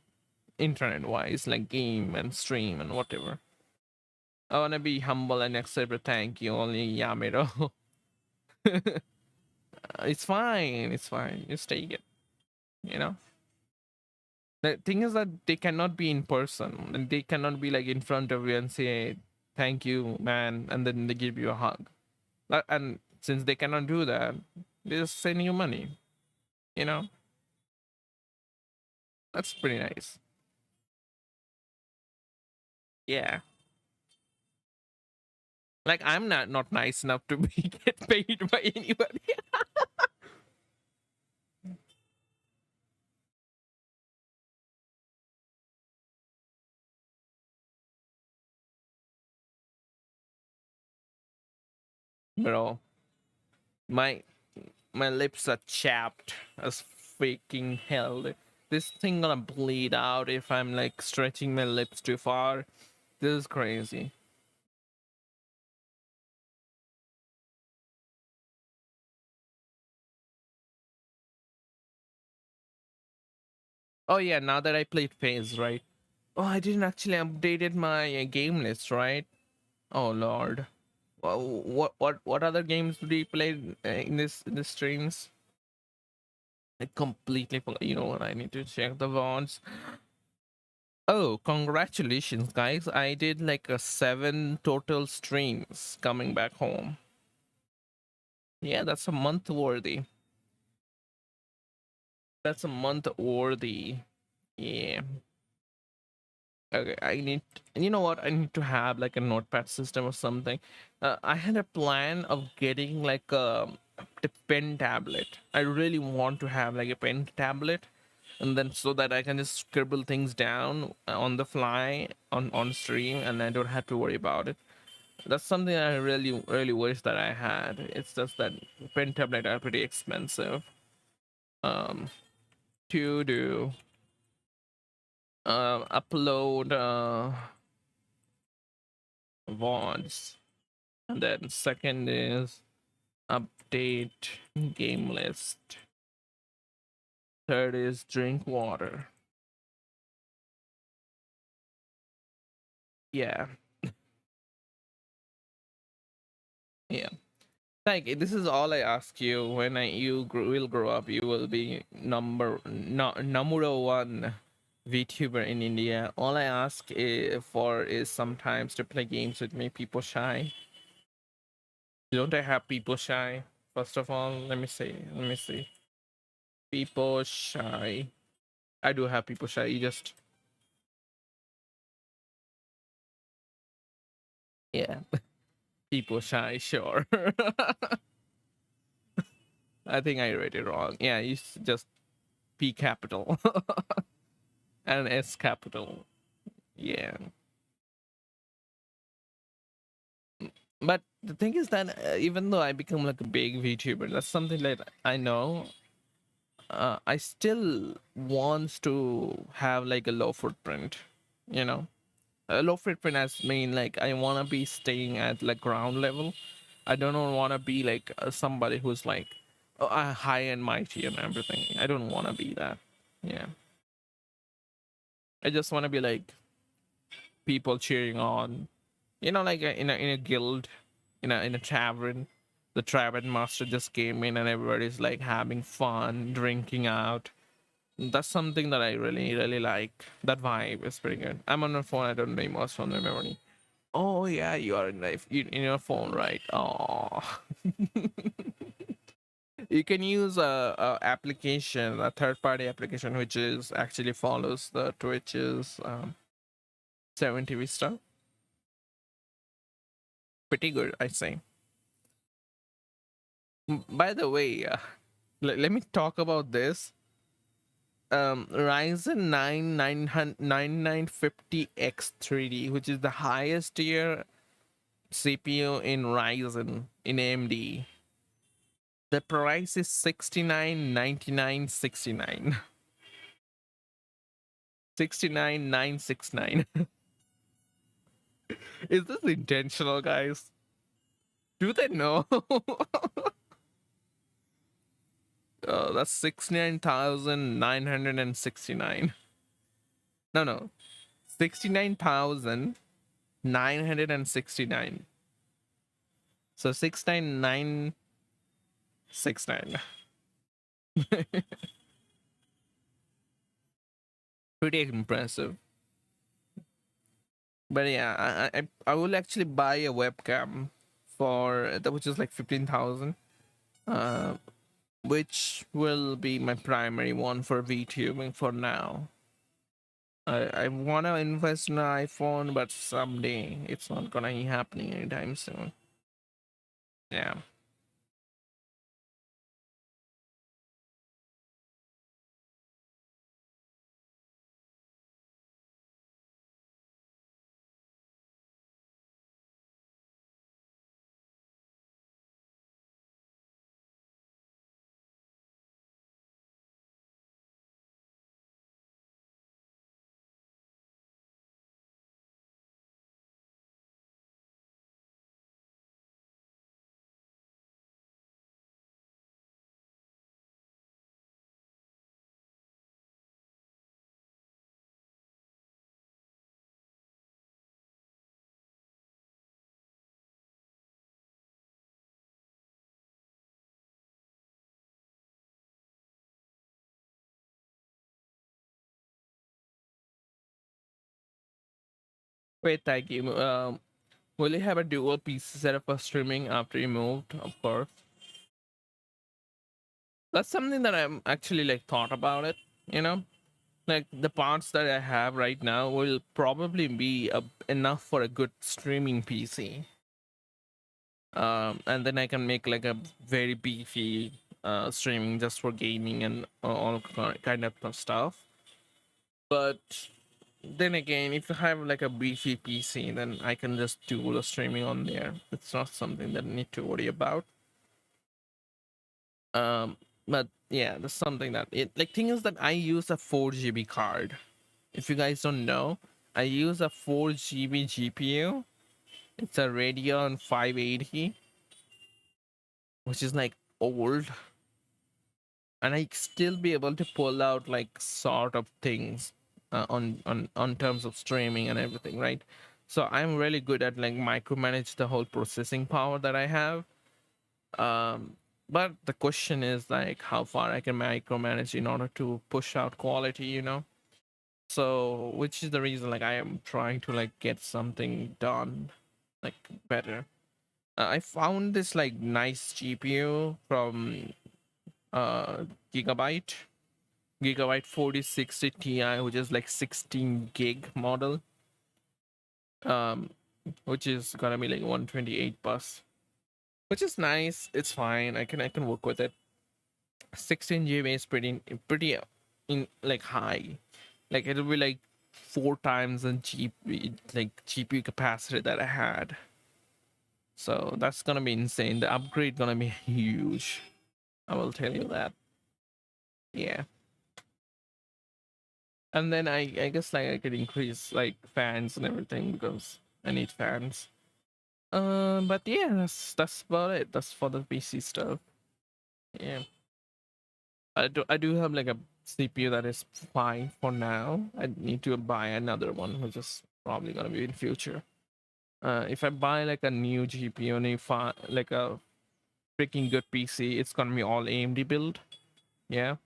internet wise, like game and stream and whatever. I wanna be humble and accept a thank you only Yamero. It's fine, it's fine. Just take it. You know? The thing is that they cannot be in person and they cannot be like in front of you and say thank you, man, and then they give you a hug. And since they cannot do that, they just send you money. You know? That's pretty nice. Yeah. Like I'm not nice enough to be get paid by anybody. Bro, my my lips are chapped as freaking hell. This thing gonna bleed out if I'm like stretching my lips too far. This is crazy. Oh yeah, now that I played Phase, right? Oh, I didn't actually updated my game list, right? Oh lord. Well, what other games do you play in this streams? I completely forgot. You know what? I need to check the VODs. Oh, congratulations, guys! I did like a 7 total streams coming back home. Yeah, that's a month worthy. That's a month worthy. Yeah. Okay, I need. You know what? I need to have like a notepad system or something. I had a plan of getting like a pen tablet. I really want to have like a pen tablet, and then so that I can just scribble things down on the fly on stream, and I don't have to worry about it. That's something I really wish that I had. It's just that pen tablet are pretty expensive. Um, to do upload VODs. And then second is update game list. Third is drink water. Yeah. Yeah. Like this is all I ask you. When will grow up, you will be number one VTuber in India. All I ask is sometimes to play games with me. People shy. Don't I have people shy? First of all, let me see. Let me see. People shy. I do have people shy. You just yeah. People shy. Sure. I think I read it wrong. Yeah, you just P capital and S capital. Yeah. But the thing is that even though I become like a big VTuber, that's something that I know. I still wants to have like a low footprint, you know. A low footprint as mean like I wanna be staying at like ground level. I don't wanna be like somebody who's like high and mighty and everything. I don't wanna be that. Yeah, I just wanna be like people cheering on, you know, like in a guild, in a tavern. The tavern master just came in and everybody's like having fun, drinking out. That's something that I really like. That vibe is pretty good. I'm on my phone. I don't need much from the memory. Oh yeah, you are in your phone, right? Oh, you can use a application, a third-party application, which is actually follows the Twitch's 7TV stuff. Pretty good, I say. By the way, let me talk about this. Ryzen 9 9950X3D, which is the highest tier CPU in Ryzen in AMD. The price is 69,9969. 69,969. Is this intentional, guys? Do they know? Oh, that's 69,969. No. 69,969. So 69969. Pretty impressive. But yeah, I will actually buy a webcam for that, which is like 15,000. Which will be my primary one for VTubing for now. I want to invest in an iPhone, but someday it's not gonna be happening anytime soon. Yeah. Wait, thank you. Will you have a dual PC setup for streaming after you moved? Of course. That's something that I'm actually like thought about it. You know, like the parts that I have right now will probably be enough for a good streaming PC. And then I can make like a very beefy streaming just for gaming and all kind of stuff. But then again, if you have like a beefy PC, then I can just do the streaming on there. It's not something that I need to worry about. Um, but yeah, that's something that it like. Thing is that I use a 4 GB card. If you guys don't know, I use a 4 GB GPU. It's a Radeon 580, which is like old, and I still be able to pull out like sort of things on terms of streaming and everything, right? So I'm really good at like micromanage the whole processing power that I have. But the question is like how far I can micromanage in order to push out quality, you know. So which is the reason like I am trying to like get something done like better. I found this like nice GPU from uh Gigabyte. Gigabyte 4060 Ti, which is like 16 gig model, um, which is gonna be like 128 bus, which is nice. It's fine. I can work with it. 16 GB is pretty in like high. Like it'll be like 4 times the GPU capacity that I had. So that's gonna be insane. The upgrade gonna be huge. I will tell you that. Yeah. And then I guess like I could increase like fans and everything because I need fans. But yeah, that's about it. That's for the PC stuff. Yeah. I do have like a CPU that is fine for now. I need to buy another one, which is probably gonna be in future. If I buy like a new GPU and if I like a freaking good PC, it's gonna be all AMD build. Yeah.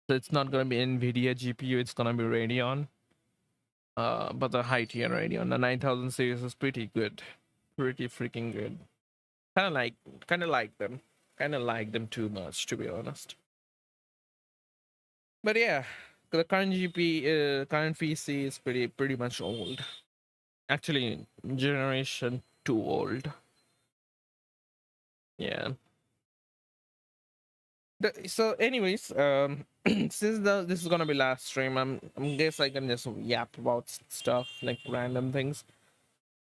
So it's not gonna be NVIDIA GPU, it's gonna be Radeon. But the high tier Radeon, the 9000 series is pretty good. Pretty freaking good. Kinda like kinda like them. Kinda like them too much to be honest. But yeah, the current PC is pretty much old. Actually, generation 2 old. Yeah. So anyways, since this is gonna be last stream, I'm guess I can just yap about stuff like random things.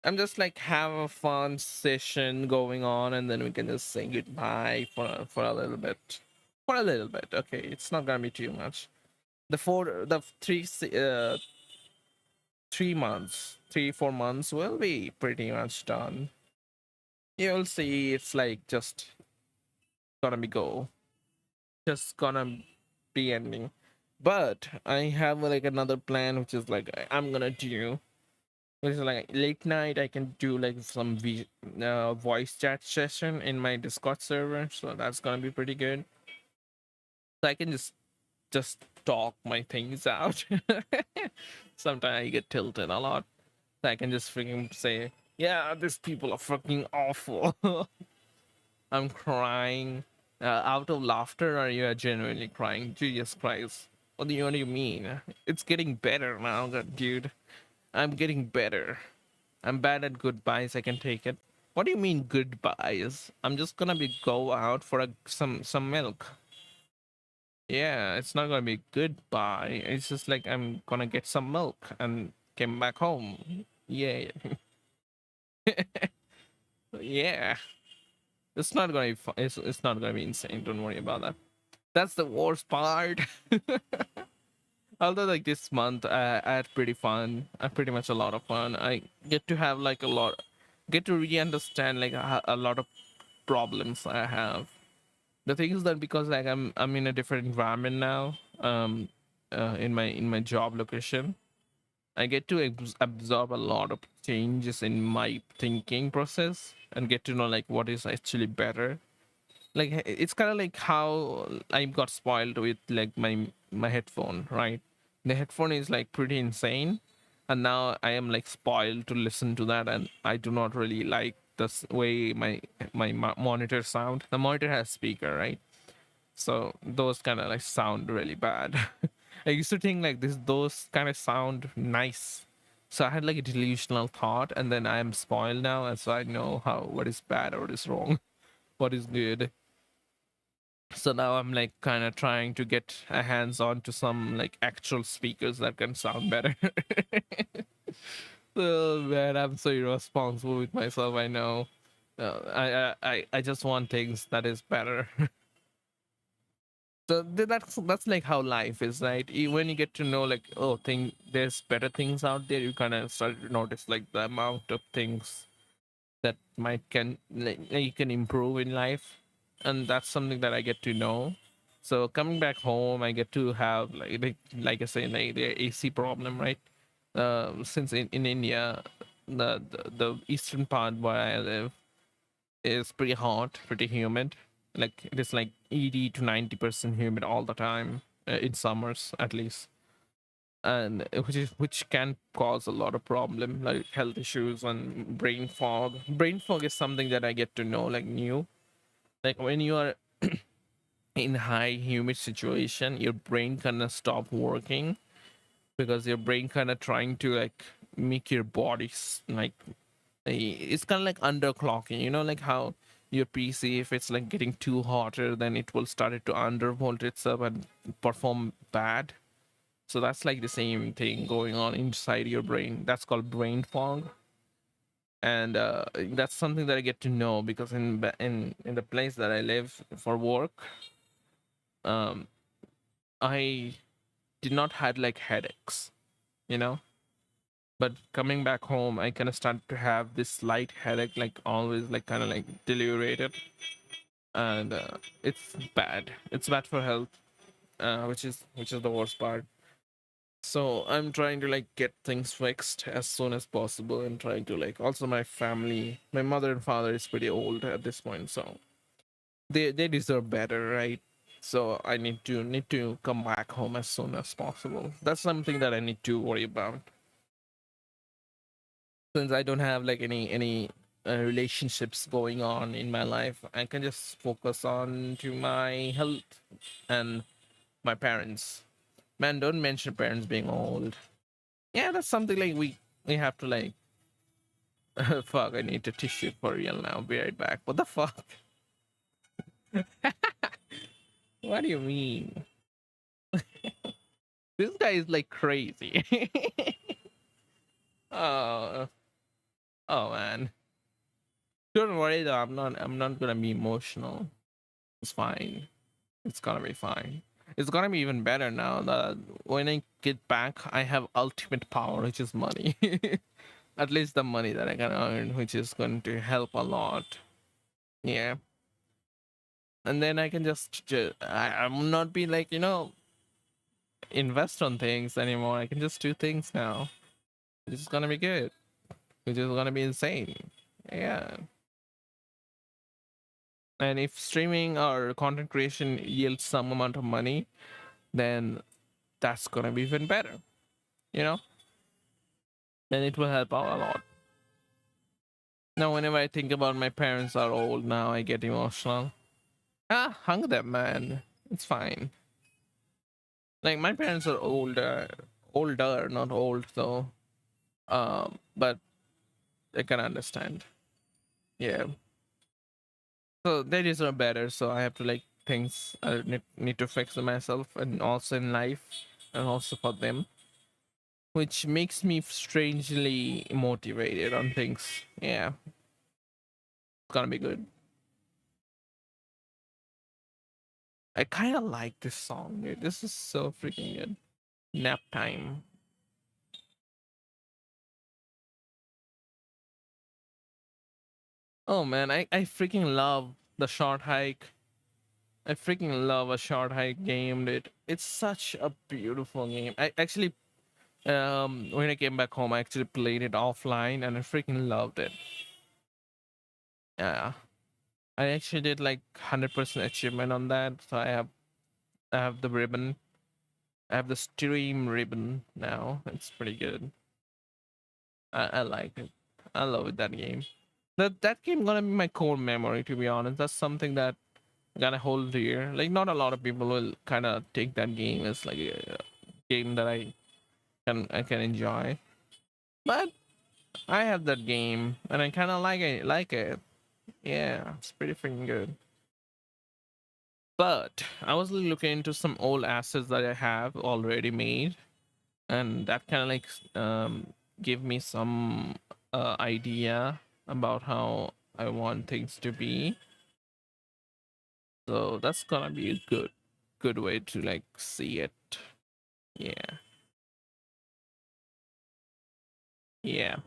I'm just like have a fun session going on, and then we can just say goodbye for a little bit. For a little bit, okay. It's not gonna be too much. The 3 months, 3-4 months will be pretty much done. You'll see, it's like just gonna be go, just gonna be ending. But I have like another plan, which is like I'm gonna do. Which is like late night. I can do like some voice chat session in my Discord server, so that's gonna be pretty good. So I can just talk my things out. Sometimes I get tilted a lot. So I can just freaking say, yeah, these people are fucking awful. I'm crying out of laughter, or you are genuinely crying? Jesus Christ. What do you mean? It's getting better now, dude. I'm getting better. I'm bad at goodbyes. I can take it. What do you mean goodbyes? I'm just gonna be go out for some milk. Yeah, it's not gonna be goodbye. It's just like I'm gonna get some milk and came back home. Yeah. Yeah. It's not gonna be it's not gonna be insane. Don't worry about that. That's the worst part. Although like this month I had pretty fun. I had pretty much a lot of fun. I get to have like get to really understand like a lot of problems I have. The thing is that because like I'm in a different environment now, in my job location, I get to absorb a lot of changes in my thinking process and get to know like what is actually better. Like it's kind of like how I got spoiled with like my headphone, right? The headphone is like pretty insane, and now I am like spoiled to listen to that, and I do not really like the way my monitor sound. The monitor has speaker, right? So those kind of like sound really bad. I used to think like those kind of sound nice. So I had like a delusional thought, and then I am spoiled now, and so I know what is bad or what is wrong, what is good. So now I'm like kind of trying to get a hands on to some like actual speakers that can sound better. Oh man, I'm so irresponsible with myself. I know. I just want things that is better. So that's like how life is, right? When you get to know like, oh, there's better things out there, you kind of start to notice like the amount of things that might can like, you can improve in life, and that's something that I get to know. So coming back home, I get to have like I say, like the AC problem, right? Since in India, the eastern part where I live is pretty hot, pretty humid. Like it is like 80 to 90% humid all the time, in summers at least, and which can cause a lot of problem like health issues and brain fog. Brain fog is something that I get to know like new. Like when you are in high humid situation, your brain kind of stop working because your brain kind of trying to like make your body like it's kind of like underclocking, like how your PC, if it's like getting too hotter, then it will start it to undervolt itself and perform bad. So that's like the same thing going on inside your brain. That's called brain fog. and that's something that I get to know because in the place that I live for work, um, I did not had like headaches, you know. But coming back home, I kind of started to have this slight headache, like always, like kind of like deliriated, and it's bad. It's bad for health, which is the worst part. So I'm trying to like get things fixed as soon as possible, and trying to like also my family, my mother and father is pretty old at this point, so they deserve better, right? So I need to come back home as soon as possible. That's something that I need to worry about, since I don't have like any relationships going on in my life. I can just focus on to my health and my parents. Man, don't mention parents being old. Yeah, that's something like we have to like. Fuck, I need a tissue for real now. Be right back. What the fuck? What do you mean? This guy is like crazy. Oh, oh man. Don't worry though. I'm not gonna be emotional. It's fine. It's gonna be fine. It's gonna be even better now that when I get back, I have ultimate power, which is money. At least the money that I can earn, which is going to help a lot. Yeah. And then I can I'm not be like, invest on things anymore. I can just do things now. Which is gonna be good. Which is gonna be insane. Yeah. And if streaming or content creation yields some amount of money, then that's gonna be even better. You know? Then it will help out a lot. Now whenever I think about my parents are old now, I get emotional. Hung them, man. It's fine. Like my parents are older, not old though. But I can understand. Yeah. So they deserve better. So I have to like things I need to fix myself, and also in life, and also for them, which makes me strangely motivated on things. Yeah, it's gonna be good. I kind of like this song, dude. This is so freaking good. Nap time. Oh man, I freaking love the short hike. I freaking love a short hike game, dude. It's such a beautiful game. I actually when I came back home, I actually played it offline and I freaking loved it. Yeah. I actually did like 100% achievement on that. So I have the ribbon. I have the stream ribbon now. It's pretty good. I like it. I love it, that game. That game gonna be my core memory, to be honest. That's something that I gotta hold dear. Like not a lot of people will kinda take that game as like a game that I can enjoy. But I have that game and I kinda like it. Yeah, it's pretty freaking good. But I was looking into some old assets that I have already made, and that kind of like give me some idea about how I want things to be. So that's gonna be a good way to like see it. Yeah, yeah.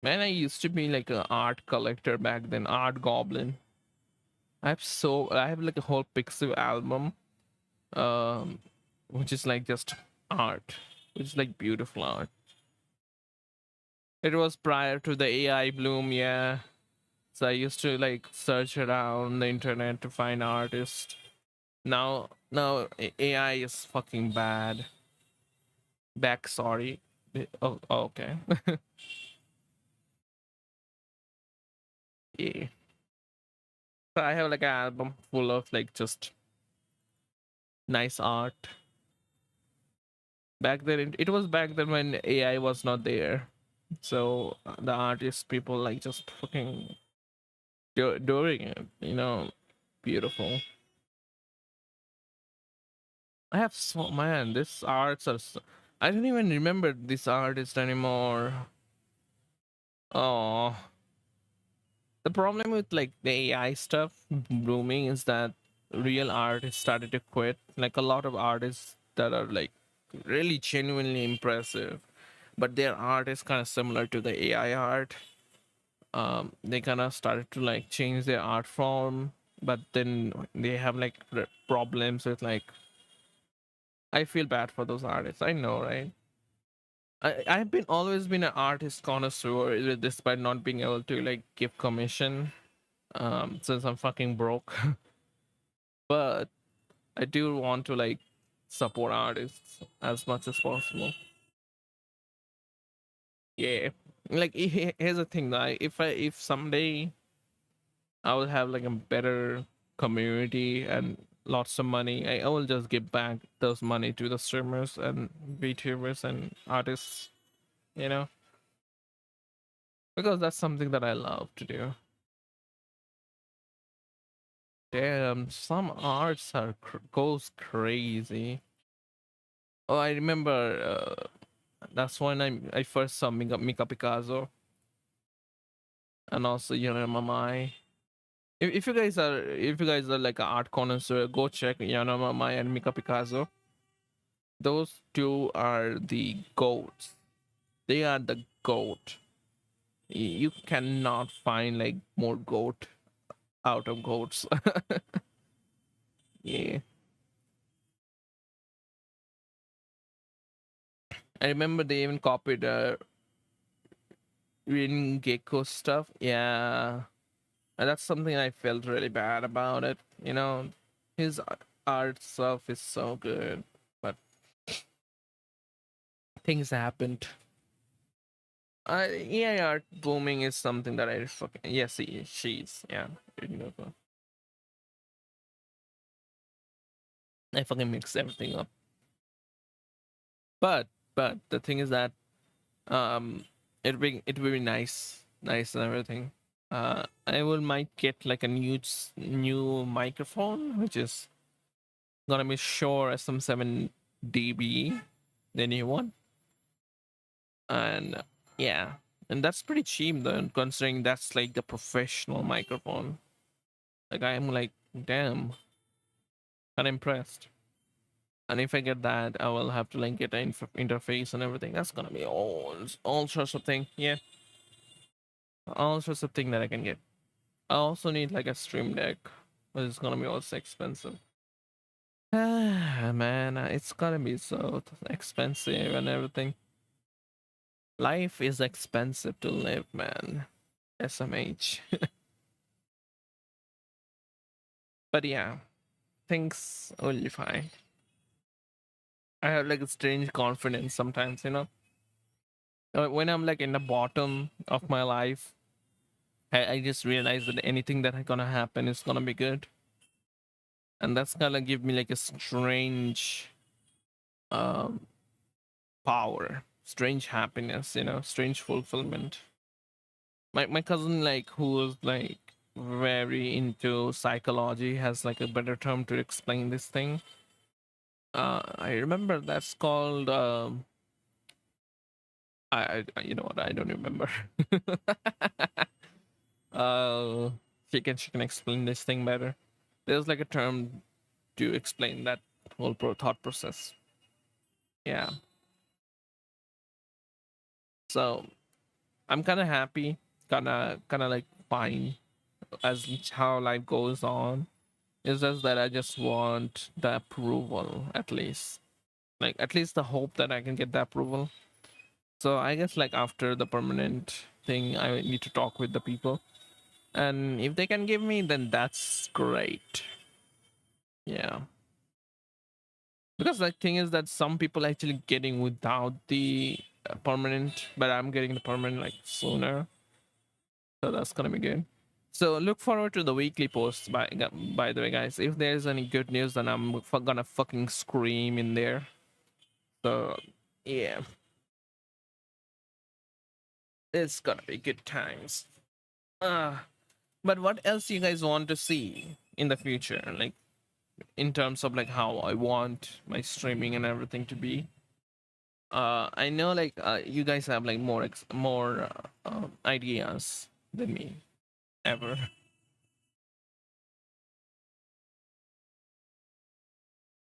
Man, I used to be like an art collector back then, art goblin. I have like a whole pixel album, um, which is like just art, which is like beautiful art. It was prior to the AI bloom, yeah. So I used to like search around the internet to find artists. Now AI is fucking bad. Back, sorry. Oh, okay. Yeah. So I have like an album full of like just nice art. Back then, it was back then when AI was not there. So the artists, people like just fucking doing it, beautiful. I have so man, this arts are. I don't even remember this artist anymore. Oh, the problem with like the AI stuff blooming is that real artists started to quit. Like a lot of artists that are like really genuinely impressive, but their art is kind of similar to the AI art. They kind of started to like change their art form, but then they have like problems with like. I feel bad for those artists. I know, right? I've been always been an artist connoisseur despite not being able to like give commission since I'm fucking broke. But I do want to like support artists as much as possible. Yeah. Like here's the thing, like if someday I will have like a better community and lots of money, I will just give back those money to the streamers and VTubers and artists, you know, because that's something that I love to do. Damn, some arts are goes crazy. Oh, I remember. That's when I first saw Mika Picasso and also Yanomamai. If you guys are like an art connoisseur, go check Yanomamai and Mika Picasso. Those two are the goats. They are the goat. You cannot find like more goat out of goats. Yeah, I remember they even copied Rin Gecko stuff. Yeah, and that's something I felt really bad about it. You know, his art stuff is so good, but things happened. AI art booming is something that I fucking yes, she's yeah. I fucking mix everything up. But the thing is that um it will be nice and everything. I will might get like a new microphone, which is gonna be Shure SM7 DB, the new one, and yeah, and that's pretty cheap though, considering that's like the professional microphone. Like I'm like, damn, I'm impressed. And if I get that, I will have to like get an interface and everything. That's gonna be all sorts of thing. Yeah, all sorts of thing that I can get. I also need like a stream deck, but it's gonna be also expensive. Ah, man, it's gonna be so expensive and everything. Life is expensive to live, man. SMH. But yeah, things will be fine. I have like a strange confidence sometimes, you know. When I'm like in the bottom of my life, I just realize that anything that gonna happen is gonna be good, and that's gonna give me like a strange um power, strange happiness, you know, strange fulfillment. My cousin, like, who was like very into psychology, has like a better term to explain this thing. I remember that's called you know what, I don't remember. uh she can explain this thing better. There's like a term to explain that whole thought process. Yeah. So I'm kind of happy, kind of like fine as how life goes on. It's just that I just want the approval, at least. Like at least the hope that I can get the approval. So I guess like after the permanent thing, I need to talk with the people, and if they can give me, then that's great. Yeah. Because the thing is that some people actually getting without the permanent, but I'm getting the permanent like sooner, so that's gonna be good. So look forward to the weekly posts. By the way, guys, if there's any good news, then I'm gonna fucking scream in there. So yeah, it's gonna be good times. Uh, but what else you guys want to see in the future? Like in terms of like how I want my streaming and everything to be. I know like you guys have like more ideas than me ever.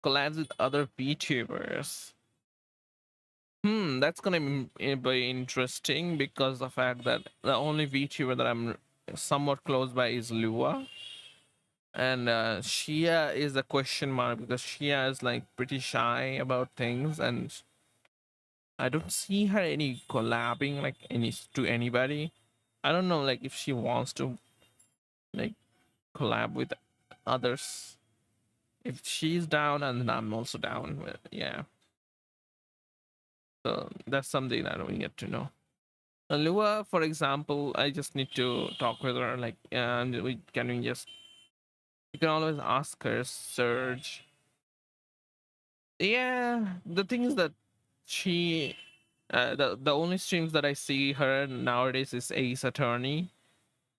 Collabs with other VTubers. That's gonna be interesting because the fact that the only VTuber that I'm somewhat close by is Lua, and Shia is a question mark because Shia is like pretty shy about things, and I don't see her any collabing like to anybody. I don't know like if she wants to like collab with others. If she's down, and then I'm also down. Yeah, so that's something I don't get to know. Lua, for example, I just need to talk with her. Like, and we just you can always ask her, Surge. Yeah, the thing is that she, the only streams that I see her nowadays is Ace Attorney,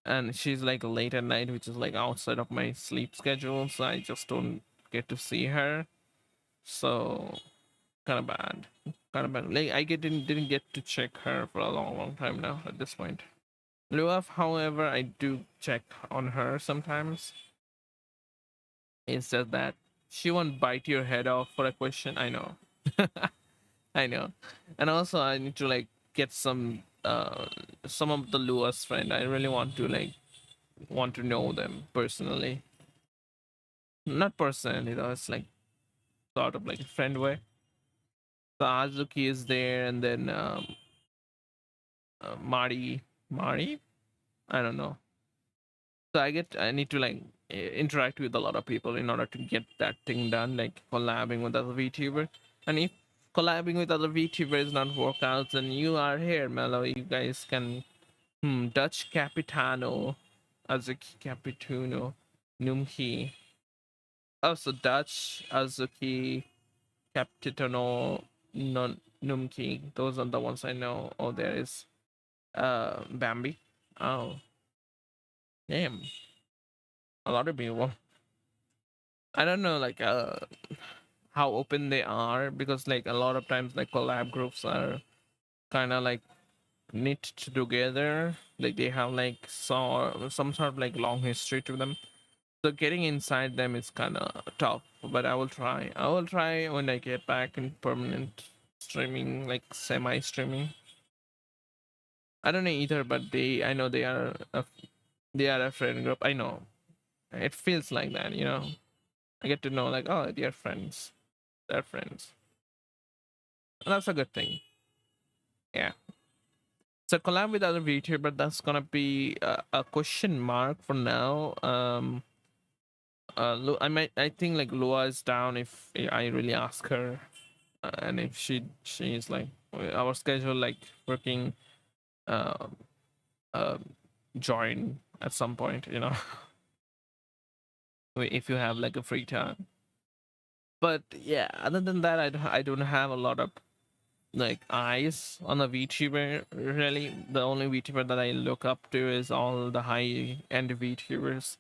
and she's like late at night, which is like outside of my sleep schedule, so I just don't get to see her. So kind of bad, kind of bad. Like I didn't get to check her for a long time now at this point. Luaf, however, I do check on her sometimes. It's just that she won't bite your head off for a question. I know. I know. And also I need to like get some of the Lua's friend. I really want to know them personally. Not personally though, it's like sort of like a friend way. So Azuki is there, and then Mari, I don't know. So I need to like interact with a lot of people in order to get that thing done, like collabing with other VTuber. And if collabing with other VTubers not work out, then you are here, Mello. You guys can Dutch Capitano, Azuki Capituno, Numki. Also Dutch Azuki Capitano, Numki. Those are the ones I know. Oh, there is Bambi. Oh, damn, a lot of people. I don't know, like how open they are, because like a lot of times like collab groups are kind of like knit together, like they have like some sort of like long history to them, so getting inside them is kind of tough. But I will try when I get back in permanent streaming, like semi streaming. I don't know either, but I know they are a friend group. I know it feels like that. I get to know like, oh, they're friends, and that's a good thing. Yeah. So collab with other VTuber, but that's gonna be a question mark for now. I think like Lua is down if I really ask her, and if she's like our schedule like working, uh, uh, join at some point. If you have like a free time. But yeah, other than that, I don't have a lot of like eyes on a VTuber. Really, the only VTuber that I look up to is all the high end VTubers.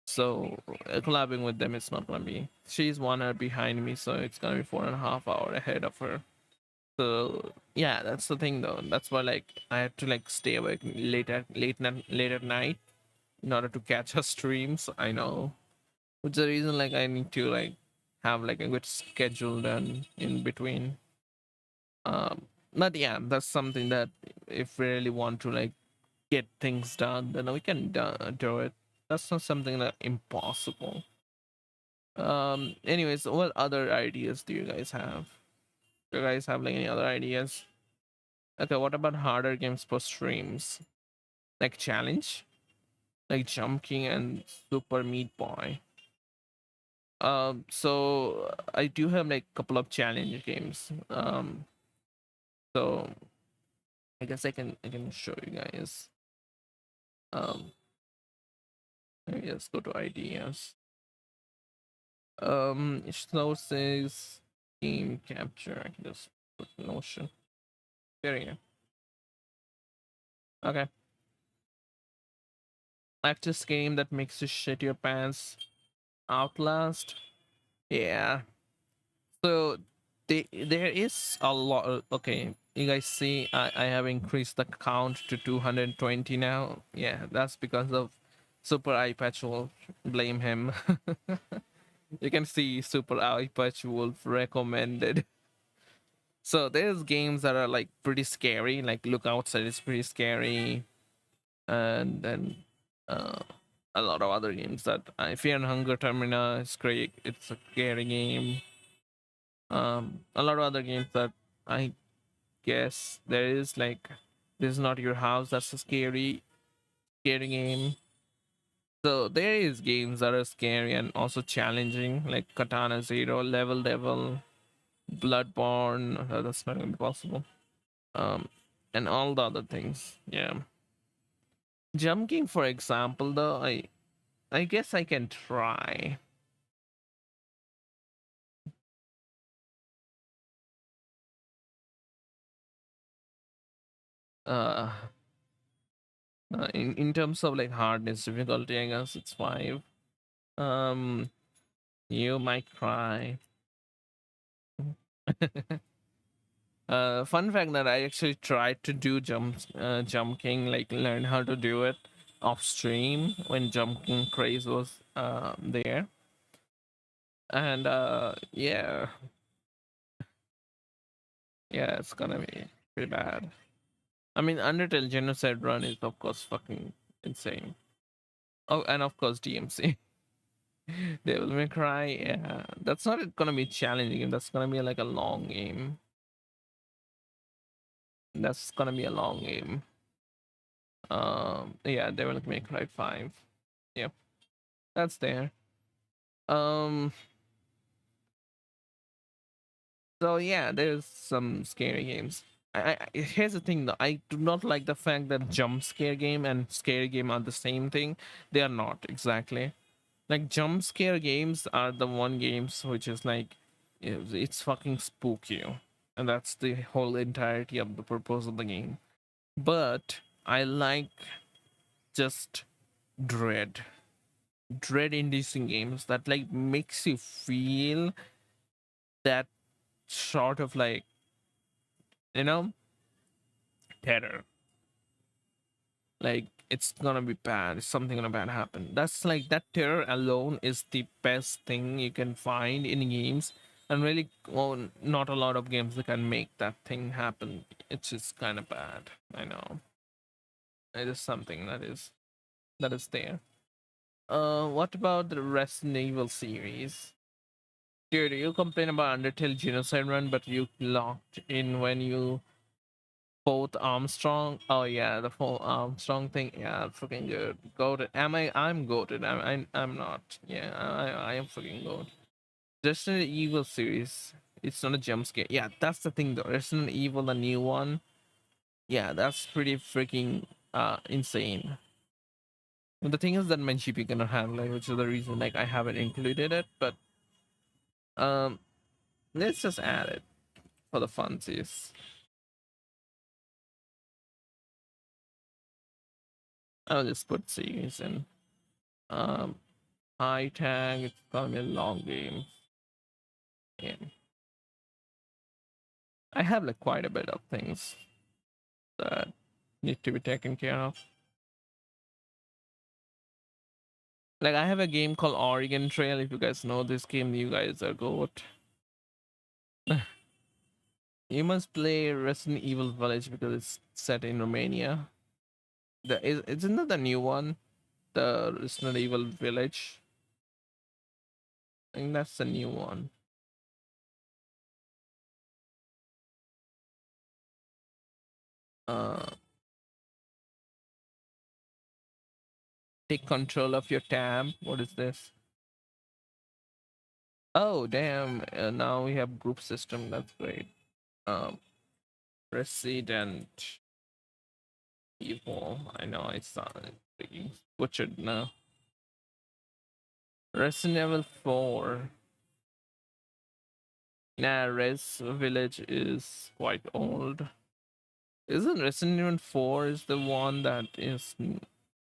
So collabing with them, it's not gonna be. She's 1 hour behind me, so it's gonna be 4.5 hour ahead of her. So yeah, that's the thing though. That's why like I have to like stay awake late at night in order to catch her streams. I know, which is the reason like I need to like have like a good schedule done in between. But yeah, that's something that if we really want to like get things done, then we can do it. That's not something that impossible. Anyways, what other ideas do you guys have? Do you guys have like any other ideas? Okay, what about harder games for streams? Like challenge? Like Jump King and Super Meat Boy. So I do have like a couple of challenge games. So I guess I can show you guys. Um, let me just go to ideas. Snow says game capture. I can just put Notion. There you go. Okay. Actress game that makes you shit your pants. Outlast. Yeah. So there is a lot. Okay, you guys see, I have increased the count to 220 now. Yeah, that's because of Super Eye Patch Wolf. Blame him. You can see Super Eye Patch Wolf recommended. So there's games that are like pretty scary, like Look Outside is pretty scary, and then uh, a lot of other games that Fear and Hunger Termina is great. It's a scary game. A lot of other games that I guess there is, like This Is Not Your House. That's a scary game. So there is games that are scary and also challenging, like Katana Zero, Level Devil, Bloodborne. That's not gonna be possible. Um, and all the other things. Yeah. Jump King, for example, though, I guess I can try. Uh, in terms of like hardness difficulty, I guess it's 5. Um, you might cry. Fun fact that I actually tried to do Jump King, like learn how to do it off stream when Jump King craze was there, and yeah, it's gonna be pretty bad. I mean, Undertale Genocide Run is of course fucking insane. Oh, and of course DMC. Devil May Cry. Yeah, that's not gonna be challenging. That's gonna be like a long game. That's gonna be a long game. Yeah, Devil May Cry 5. Yep, that's there. Um, so yeah, there's some scary games. Here's the thing though, I do not like the fact that jump scare game and scary game are the same thing. They are not exactly. Like jump scare games are the one games which is like it's fucking spook you, and that's the whole entirety of the purpose of the game. But I like just dread, inducing games that like makes you feel that sort of like you know terror, like it's gonna be bad, something gonna bad happen. That's like that terror alone is the best thing you can find in games, and really, well, not a lot of games that can make that thing happen. It's just kind of bad. I know it is something that is there. What about the Resident Evil series? Dude, you complain about Undertale Genocide Run, but you locked in when you both Armstrong. Oh yeah, the full Armstrong thing. Yeah, freaking good. Goated. Am I? I'm goated. I'm not. Yeah, I am freaking goated. Resident Evil series. It's not a jump scare. Yeah, that's the thing though. Resident Evil, the new one. Yeah, that's pretty freaking insane. But the thing is that my GP cannot handle it, which is the reason like I haven't included it. But um, let's just add it for the funsies. I'll just put series in. Um, high tag. It's gonna be a long game. Yeah. I have like quite a bit of things that need to be taken care of. Like I have a game called Oregon Trail. If you guys know this game, you guys are goat. You must play Resident Evil Village because it's set in Romania. Isn't that the new one? The Resident Evil Village. I think that's the new one. Uh, take control of your tab. What is this? Oh damn! Now we have group system. That's great. Um, Resident Evil. I know it's freaking butchered now. Resident Evil 4. Nah, Res Village is quite old. Isn't Resident Evil 4 is the one that is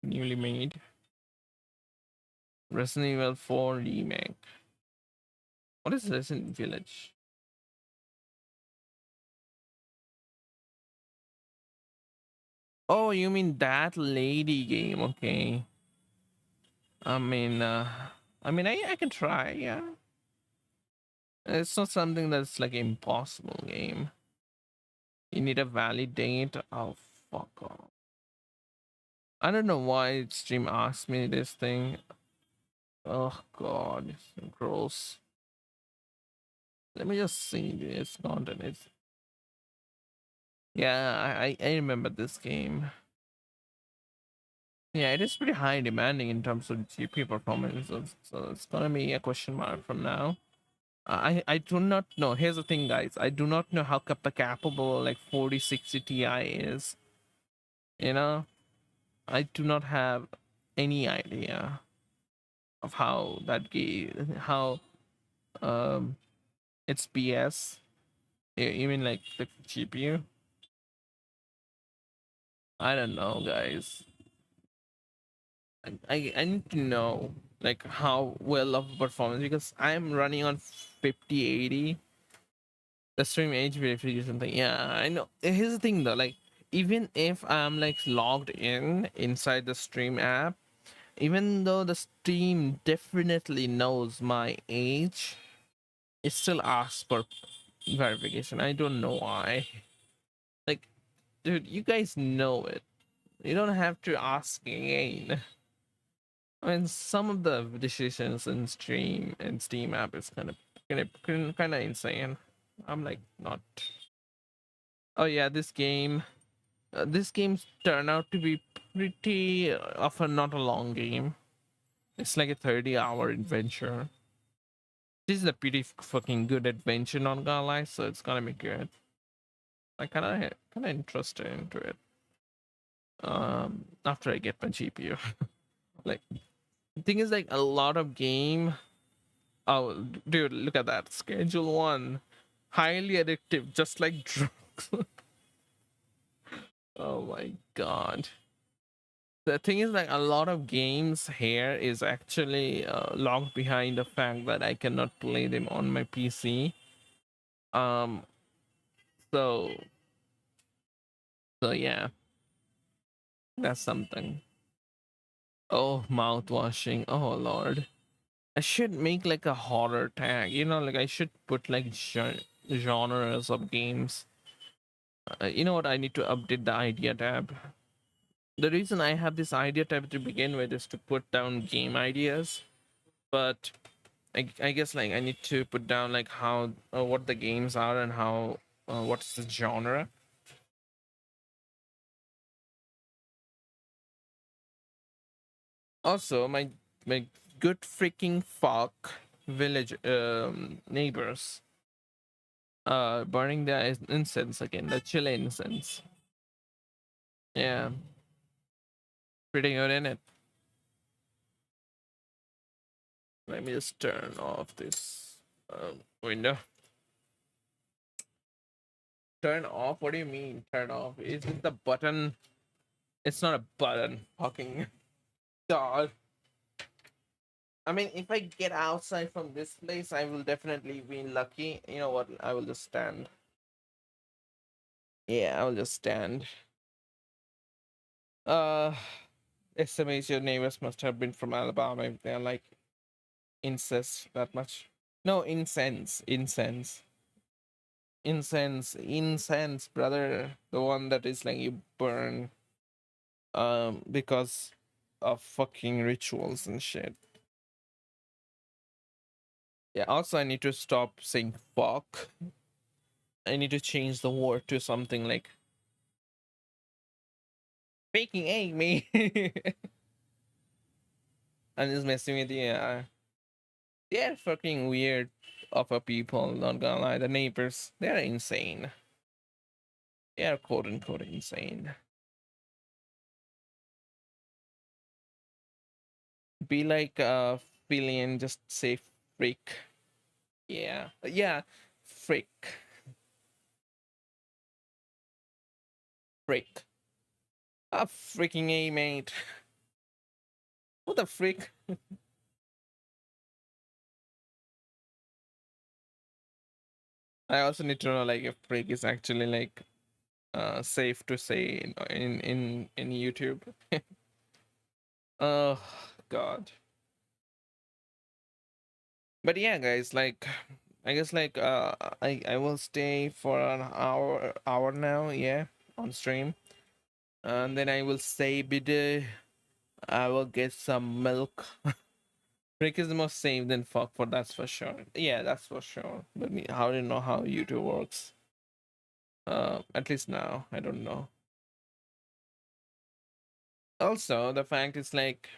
newly made? Resident Evil 4 remake. What is Resident Village? Oh, you mean that lady game? Okay. I mean, I can try. Yeah, it's not something that's like impossible game. You need a valid date. Oh, fuck off. I don't know why stream asked me this thing. Oh god, it's gross. Let me just see this content. It's yeah, I remember this game. Yeah, it is pretty high demanding in terms of GPU performance, so it's gonna be a question mark from now. I do not know. Here's the thing, guys. I do not know how capable like 4060 Ti is. You know, I do not have any idea of how that game, how um it's BS. Even like the GPU. I don't know, guys. I need to know like how well of a performance because I'm running on 5080. The stream age verification thing. Yeah, I know. Here's the thing though, like even if I'm like logged in inside the stream app, even though the stream definitely knows my age, it still asks for verification. I don't know why. Like, dude, you guys know it. You don't have to ask again. I mean, some of the decisions in stream and Steam app is kind of insane. I'm like not. Oh yeah, this game's turned out to be pretty of a not a long game. It's like a 30-hour adventure. This is a pretty fucking good adventure, not gonna lie. So it's gonna be good. I kind of interested into it. After I get my GPU, like the thing is like a lot of game. Oh, dude, look at that schedule one, highly addictive, just like drugs. Oh my god. The thing is like a lot of games here is actually locked behind the fact that I cannot play them on my PC. Um, so yeah, that's something. Oh, mouth washing. Oh lord, I should make like a horror tag. You know, like I should put like genres of games. You know what? I need to update the idea tab. The reason I have this idea tab to begin with is to put down game ideas, but I guess like I need to put down like how what the games are and how what's the genre. Also, my good freaking fuck village neighbors burning the incense again, the chili incense. Yeah, pretty good in it. Let me just turn off this window. Turn off? What do you mean turn off? Is it the button? It's not a button. Fucking god. I mean, if I get outside from this place, I will definitely be lucky. You know what? I will just stand. Yeah, I will just stand. Uh, estimates your neighbors must have been from Alabama if they're like incest that much. No, incense, brother. The one that is like you burn, because of fucking rituals and shit. Yeah. Also, I need to stop saying fuck. I need to change the word to something like faking egg me. I'm just messing with you. They're fucking weird of a people, not gonna lie. The neighbors, they're insane. They are quote unquote insane. Be like Billion, just say freak. Yeah. Yeah. Freak. Freak. A freaking A mate. What the freak? I also need to know like if freak is actually like safe to say in YouTube. Oh God. But yeah, guys, like I guess like I will stay for an hour now, yeah, on stream. And then I will stay bit. I will get some milk. Drink is the most safe than fuck for that's for sure. Yeah, that's for sure. But how do you know how YouTube works? At least now, I don't know. Also, the fact is like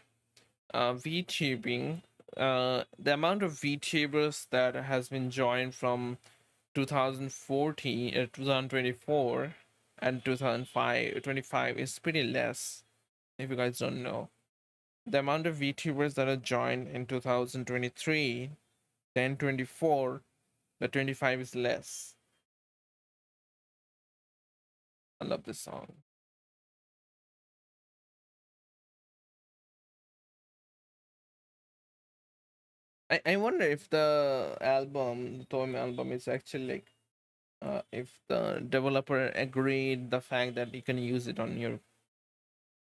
VTubing, the amount of VTubers that has been joined from 2014, 2024 and 2025 is pretty less, if you guys don't know. The amount of VTubers that are joined in 2023, then 24, the 25 is less. I love this song. I wonder if the album, the Toem album, is actually like if the developer agreed the fact that you can use it on your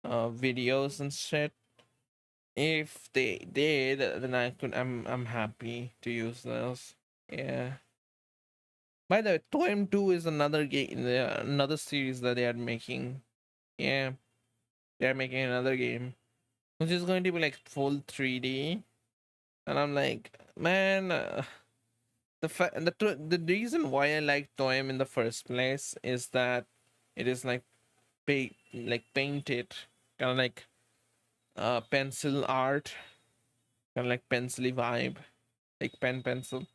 videos and shit. If they did, then I'm happy to use those. Yeah. By the way, Toem 2 is another game, another series that they are making. Yeah, they are making another game, which is going to be like full 3D. And I'm like, man, the reason why I like Toem in the first place is that it is like painted, kind of like pencil art, kind of like pencily vibe, like pen pencil.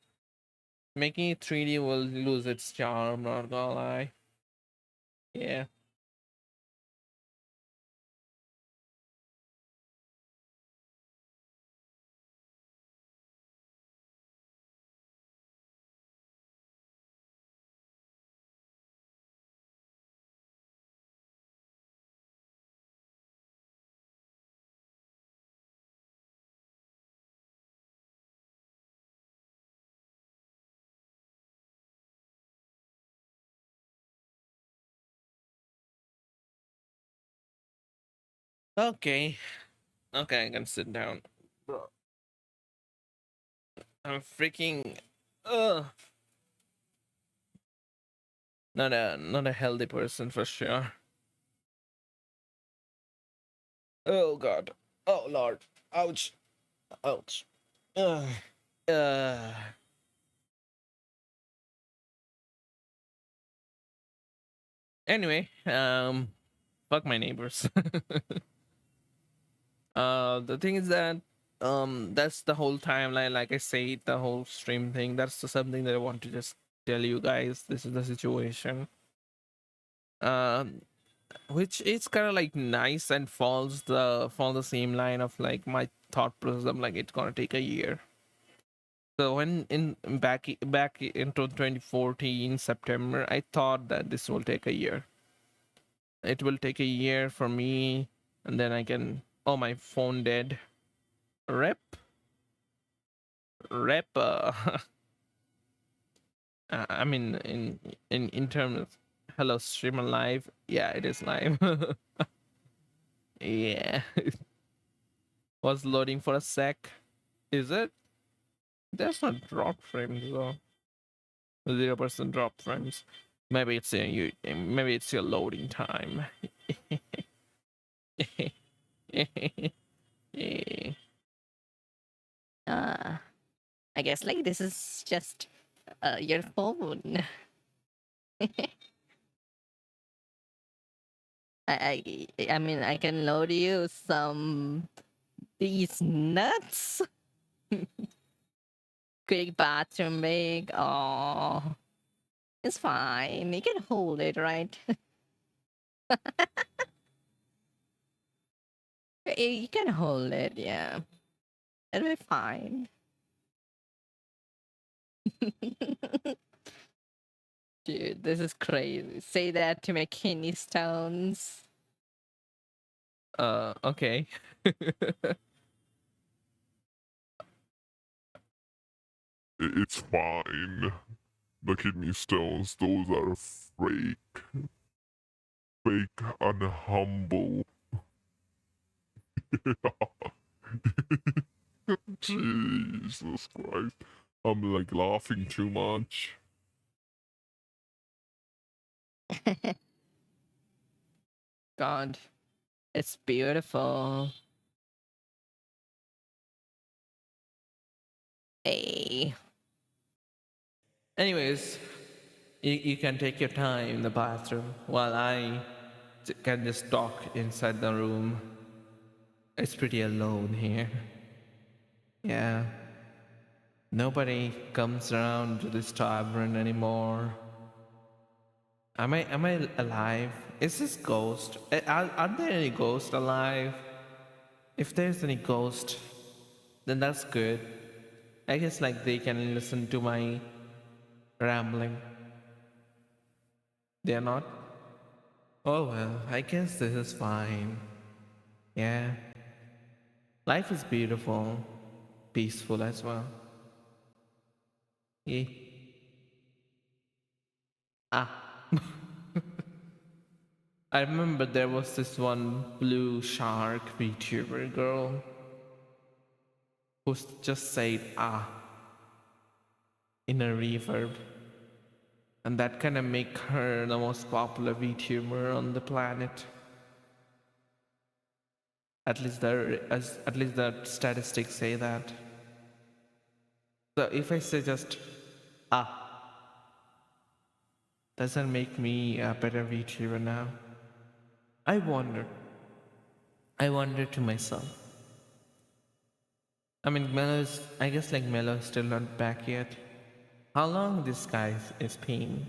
Making it 3D will lose its charm, not gonna lie. Yeah. Okay. Okay, I can sit down. Bro, I'm freaking not a healthy person for sure. Oh god. Oh lord. Ouch. Ouch. Ugh. Uh anyway, fuck my neighbors. The thing is that that's the whole timeline, like I say, the whole stream thing. That's something that I want to just tell you guys. This is the situation. Um which is kind of like nice and follow the same line of like my thought process. I'm like, it's gonna take a year. So when in back into 2014 September, I thought that this will take a year. It will take a year for me, and then I can. Oh, my phone dead. Rep, rep. I mean, in terms of hello streamer live. Yeah, it is live. Yeah, was loading for a sec. Is it? That's not drop frames though. 0% drop frames. Maybe it's maybe it's your loading time. Uh, I guess like this is just your phone. I mean I can load you some these nuts. Quick bathroom break. Oh, it's fine. You can hold it, right? You can hold it. Yeah, it'll be fine. Dude, this is crazy. Say that to my kidney stones. Okay. It's fine. The kidney stones, those are fake. fake and humble. Jesus Christ. I'm like laughing too much. God, it's beautiful. Hey. Anyways, you can take your time in the bathroom while I can just talk inside the room. It's pretty alone here. Yeah. Nobody comes around to this tavern anymore. Am I alive? Is this ghost? Are there any ghosts alive? If there's any ghost, then that's good. I guess like they can listen to my rambling. They're not? Oh well, I guess this is fine. Yeah. Life is beautiful, peaceful as well. Yeah. Ah. I remember there was this one blue shark VTuber girl who just said ah in a reverb. And that kind of make her the most popular VTuber on the planet. At least the statistics say that. So if I say just ah, does that make me a better VTuber now? I wonder. I wonder to myself. I mean, I guess like Mello is still not back yet. How long this guy is been?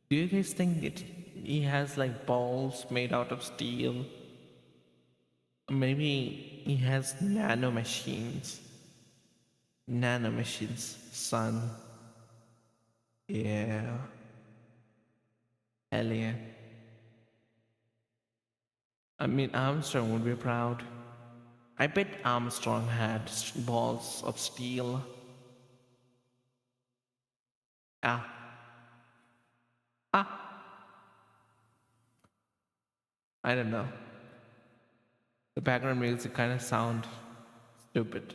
Do you guys think that he has like balls made out of steel? Maybe he has nanomachines. Nanomachines, son. Yeah. Hell yeah. I mean, Armstrong would be proud. I bet Armstrong had balls of steel. Ah. Ah. I don't know. The background music kind of sound stupid.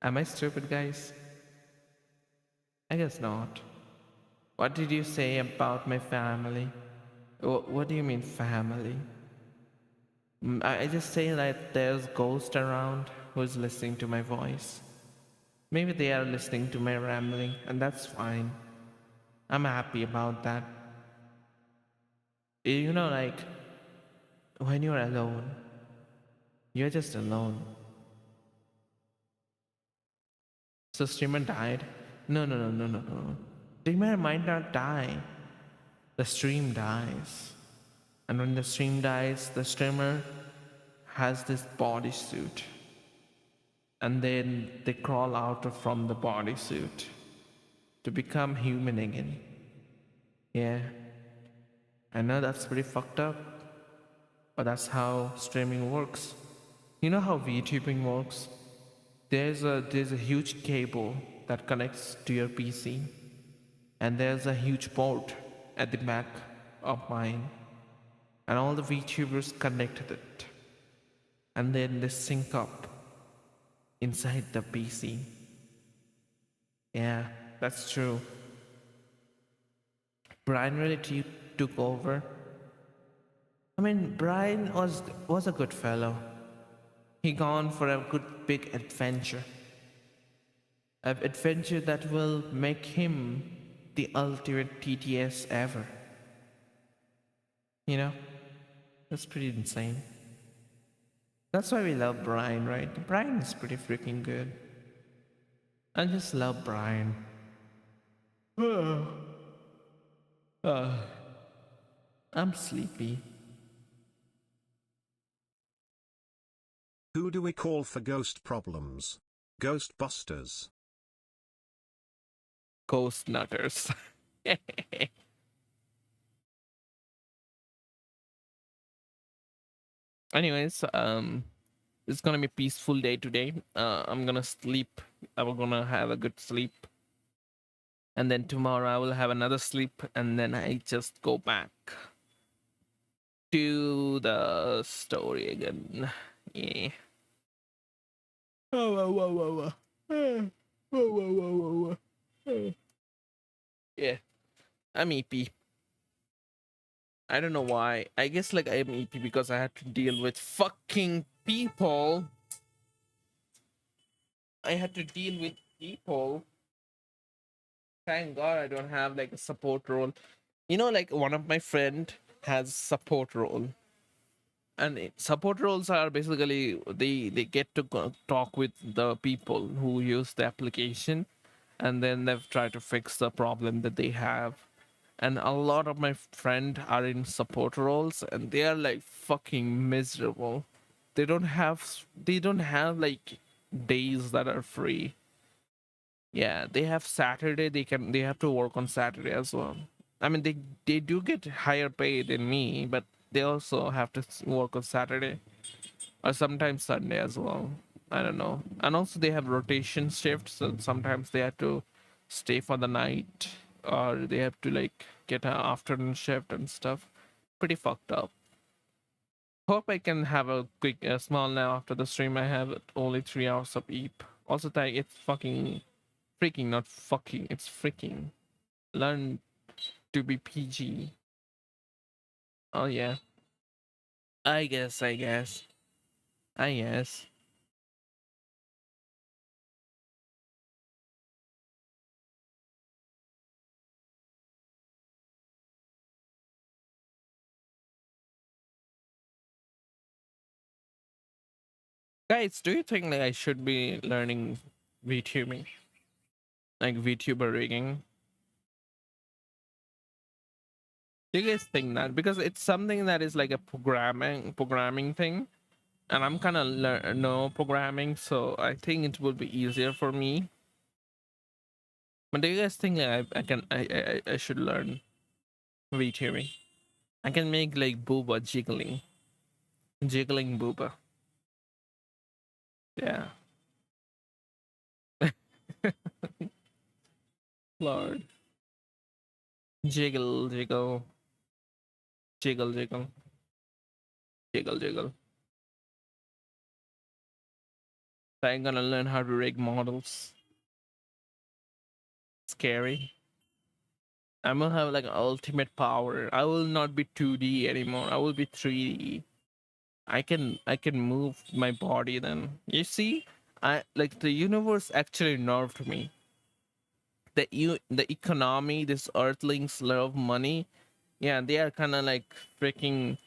Am I stupid, guys? I guess not. What did you say about my family? What do you mean family? I just say that there's ghost around who's listening to my voice. Maybe they are listening to my rambling, and that's fine. I'm happy about that. You know, like, when you're alone, you're just alone. So streamer died? No. Streamer might not die. The stream dies. And when the stream dies, the streamer has this bodysuit. And then they crawl out from the bodysuit to become human again. Yeah. I know that's pretty fucked up, but that's how streaming works. You know how VTubing works? There's a huge cable that connects to your PC, and there's a huge port at the back of mine, and all the VTubers connected it, and then they sync up inside the PC. Yeah, that's true. Brian really took over. I mean, Brian was a good fellow. He gone for a good big adventure. An adventure that will make him the ultimate TTS ever. You know? That's pretty insane. That's why we love Brian, right? Brian is pretty freaking good. I just love Brian. I'm sleepy. Who do we call for ghost problems? Ghostbusters. Ghost nutters. Anyways, it's gonna be a peaceful day today. I'm gonna sleep. I'm gonna have a good sleep. And then tomorrow I will have another sleep and then I just go back to the story again. Yeah. Oh, whoa, whoa, whoa, whoa. Whoa, whoa, whoa, whoa, whoa. Yeah, I'm EP. I don't know why. I guess like I'm EP because I had to deal with fucking people. I had to deal with people. Thank God I don't have like a support role. You know, like one of my friend has support role, and support roles are basically they get to talk with the people who use the application, and then they've tried to fix the problem that they have. And a lot of my friend are in support roles, and they are like fucking miserable. They don't have like days that are free. Yeah, they have Saturday. They have to work on Saturday as well. I mean, they do get higher pay than me, but they also have to work on Saturday or sometimes Sunday as well. I don't know. And also they have rotation shifts, so sometimes they have to stay for the night, or they have to like get an afternoon shift and stuff. Pretty fucked up. Hope I can have a quick small now after the stream. I have only 3 hours of eep. Also, it's fucking freaking, not fucking. It's freaking. Learn to be PG. Oh yeah. I guess. I guess. I guess. Guys, do you think like I should be learning VTubing? Like VTuber rigging? Do you guys think that? Because it's something that is like a programming thing. And I'm kind of no programming, so I think it would be easier for me. But do you guys think like I should learn VTubing? I can make like booba jiggling booba. Yeah. Lord. Jiggle, jiggle, jiggle, jiggle, jiggle, jiggle. So I'm gonna learn how to rig models. Scary. I'm gonna have like ultimate power. I will not be 2D anymore. I will be 3D. I can move my body then. You see? I like the universe actually nerfed me. The economy, this earthlings love money. Yeah, they are kinda like freaking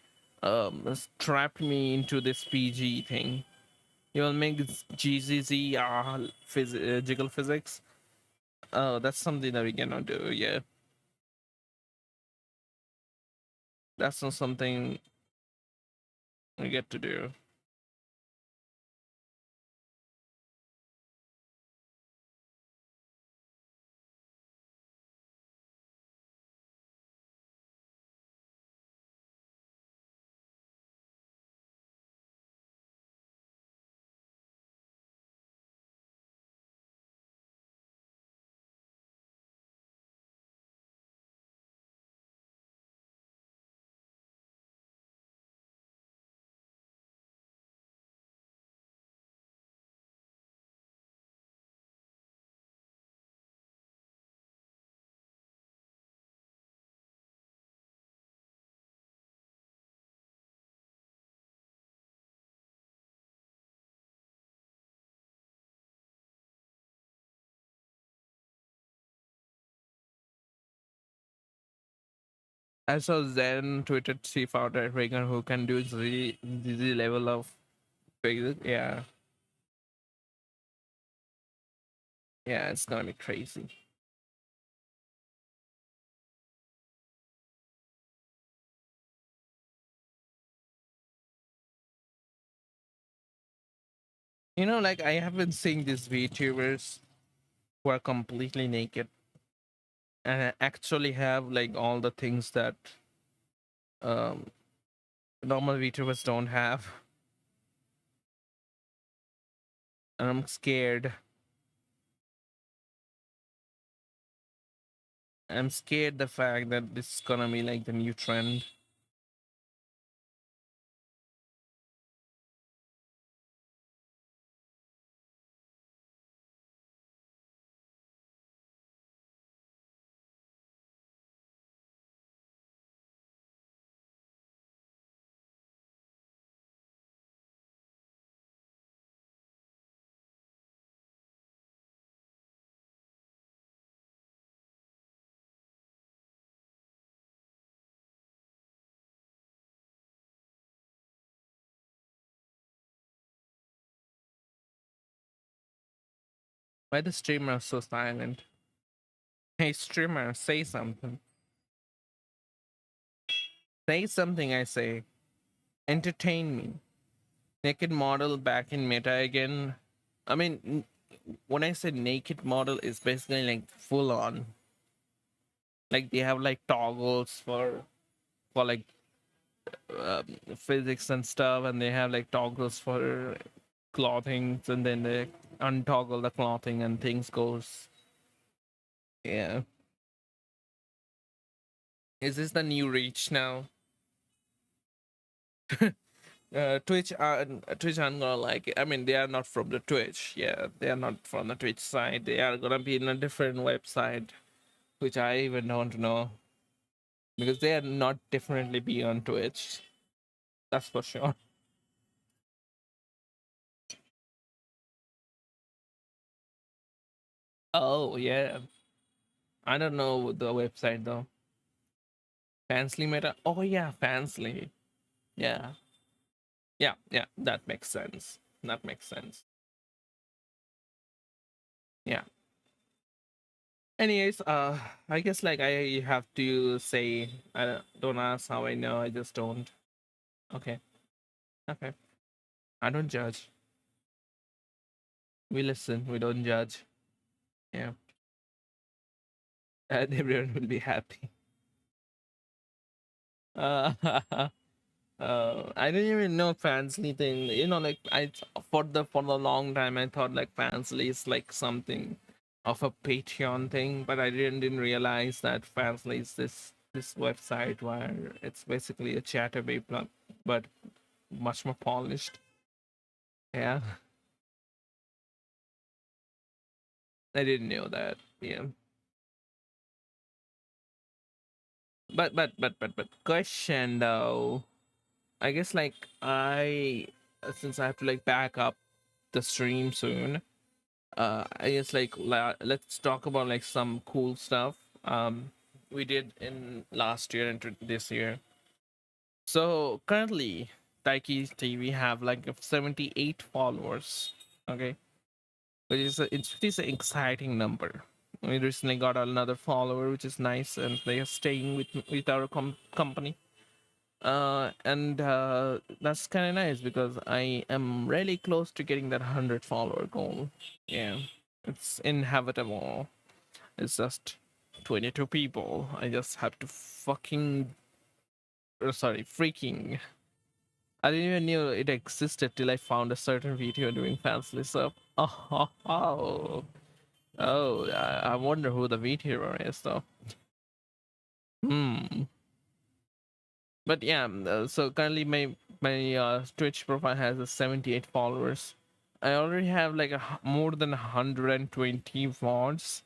trapped me into this PG thing. You will make this GZZ jiggle physics. Oh, that's something that we cannot do. Yeah, that's not something we get to do. I saw Zen tweeted she found a Reagan who can do the level of physics. Yeah, yeah, it's gonna be crazy. You know, like I have been seeing these VTubers who are completely naked and actually have like all the things that um normal VTubers don't have. And I'm scared. I'm scared the fact that this is gonna be like the new trend. Why the streamer so silent? Hey streamer, say something. Say something, I say. Entertain me. Naked model back in meta again. I mean, when I say naked model, it's basically like full on. Like they have like toggles for like physics and stuff, and they have like toggles for clothing, and then they untoggle the clothing and things goes. Yeah. Is this the new reach now? Twitch, Twitch aren't gonna like it. I mean, they are not from the Twitch. Yeah, they are not from the Twitch side. They are gonna be in a different website, which I even don't know, because they are not definitely be on Twitch. That's for sure. Oh yeah, I don't know the website though. Fansly Meta. Oh yeah, Fansly. Yeah, yeah. That makes sense. That makes sense. Yeah. Anyways, I guess like I have to say, don't ask how I know. I just don't. Okay, okay. I don't judge. We listen. We don't judge. Yeah, and everyone will be happy. Uh, I didn't even know Fansly thing. You know, like for the long time I thought like Fansly is like something of a Patreon thing, but I didn't realize that Fansly is this website where it's basically a chatterbait plug, but much more polished. Yeah, I didn't know that. Yeah, but question though. I guess like since I have to like back up the stream soon. I guess like let's talk about like some cool stuff we did in last year and this year. So currently Taiki TV have like 78 followers. Okay, which is it's an exciting number. We recently got another follower, which is nice, and they are staying with our company. And that's kind of nice because I am really close to getting that 100 follower goal. Yeah, it's inevitable. It's just 22 people. I just have to sorry, freaking. I didn't even know it existed till I found a certain video doing fancy stuff. Oh, I wonder who the VTuber is though. Hmm. But yeah, so currently my Twitch profile has a 78 followers. I already have like more than 120 VODs.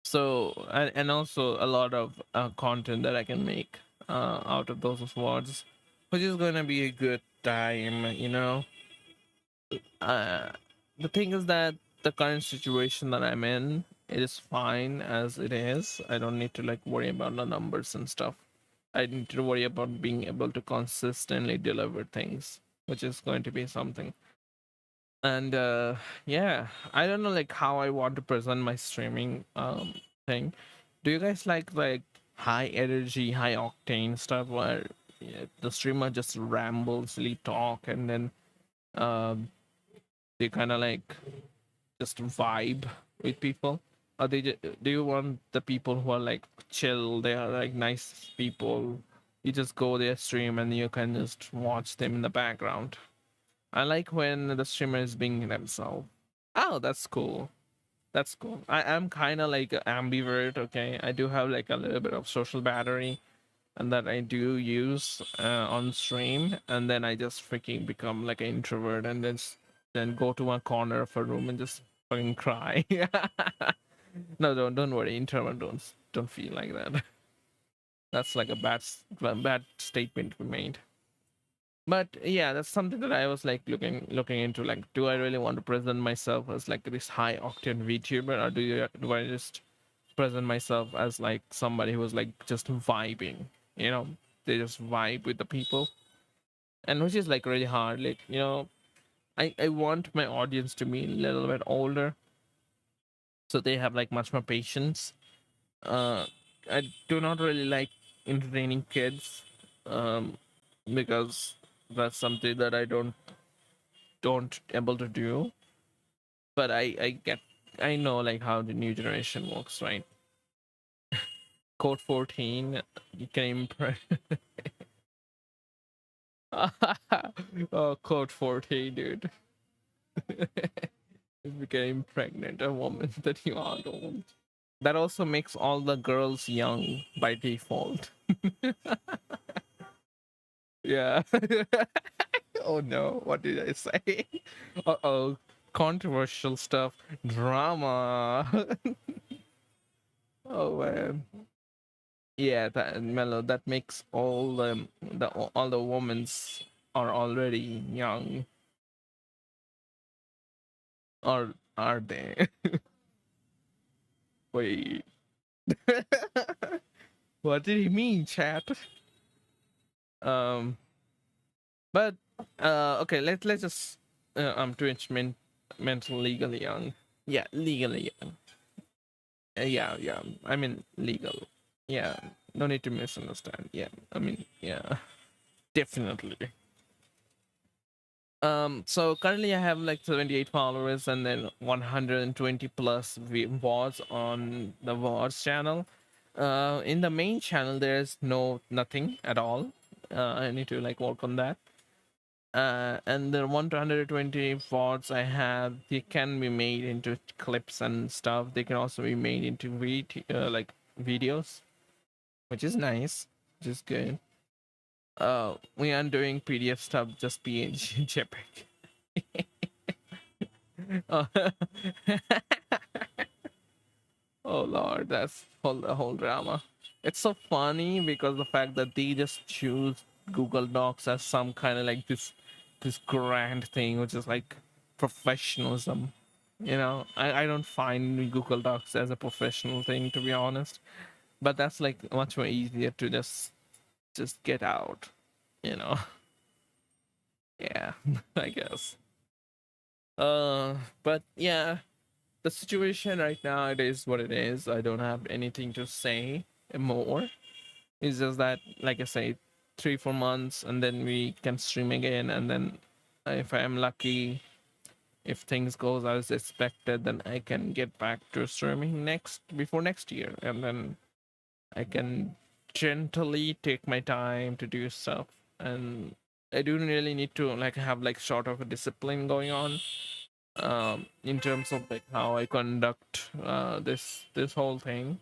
So and also a lot of content that I can make out of those VODs, which is gonna be a good time, you know. Uh, the thing is that the current situation that I'm in, it is fine as it is. I don't need to like worry about the numbers and stuff. I need to worry about being able to consistently deliver things, which is going to be something. And yeah, I don't know like how I want to present my streaming thing. Do you guys like high energy, high octane stuff where the streamer just ramblesly talk and then um they kind of like just vibe with people? Or do you want the people who are like chill, they are like nice people, you just go their stream and you can just watch them in the background? I like when the streamer is being themselves. Oh, that's cool. That's cool. I'm kind of like a ambivert. Okay, I do have like a little bit of social battery, and that I do use on stream, and then I just freaking become like an introvert, and then go to one corner of a room and just fucking cry. No, don't worry, introvert. Don't feel like that. That's like a bad statement we made. But yeah, that's something that I was like looking into. Like, do I really want to present myself as like this high octane VTuber, or do I just present myself as like somebody who's like just vibing? You know, they just vibe with the people, and which is like really hard. Like, you know, I want my audience to be a little bit older, so they have like much more patience. I do not really like entertaining kids, um, because that's something that I don't able to do. But I know like how the new generation works, right? Code 14, you can impress. Oh, code 14, dude. If you can impregnate a woman that you are don't. That also makes all the girls young by default. Yeah. Oh no, what did I say? Uh-oh. Controversial stuff. Drama. Oh man. Yeah, that Mellow, that makes all the women's are already young. Or are they? Wait. What did he mean, chat? Um but okay, let's just Twitch mental legally young. Yeah, legally young. Yeah, yeah. I mean legal. Yeah. No need to misunderstand. Yeah. I mean, yeah. Definitely. So currently I have like 78 followers and then 120 plus VODs on the VODs channel. In the main channel there's nothing at all. I need to like work on that. And the 120 VODs I have, they can be made into clips and stuff. They can also be made into like videos, which is nice, which is good. We aren't doing PDF stuff, just PNG JPEG. Oh, oh lord, that's the whole drama. It's so funny because the fact that they just choose Google Docs as some kind of like this grand thing, which is like professionalism. You know, I don't find Google Docs as a professional thing, to be honest. But that's like much more easier to just get out. You know, yeah, I guess. But yeah, the situation right now, it is what it is. I don't have anything to say more. It's just that, like I say, 3 4 months and then we can stream again, and then if I am lucky, if things goes as expected, then I can get back to streaming before next year, and then I can gently take my time to do stuff. And I do really need to like have like sort of a discipline going on, in terms of like how I conduct this whole thing.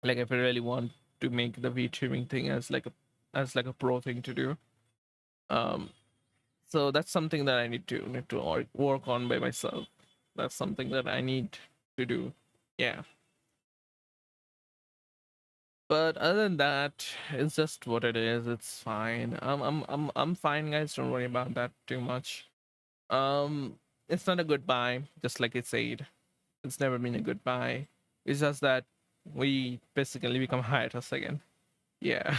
Like if I really want to make the VTubing thing as like a pro thing to do. Um, so that's something that I need to work on by myself. That's something that I need to do. Yeah. But other than that, it's just what it is. It's fine. I'm fine, guys. Don't worry about that too much. Um, it's not a goodbye, just like it said. It's never been a goodbye. It's just that we basically become hiatus again. Yeah.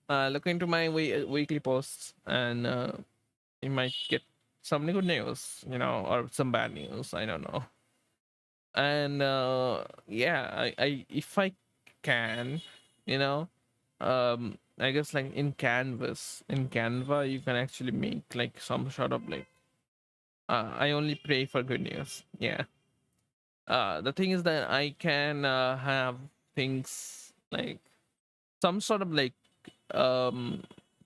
Look into my weekly posts, and you might get some good news, or some bad news. I don't know. And yeah, I if I can, you know, I guess like in Canva, you can actually make like some sort of like. I only pray for good news. Yeah. The thing is that I can have things like some sort of um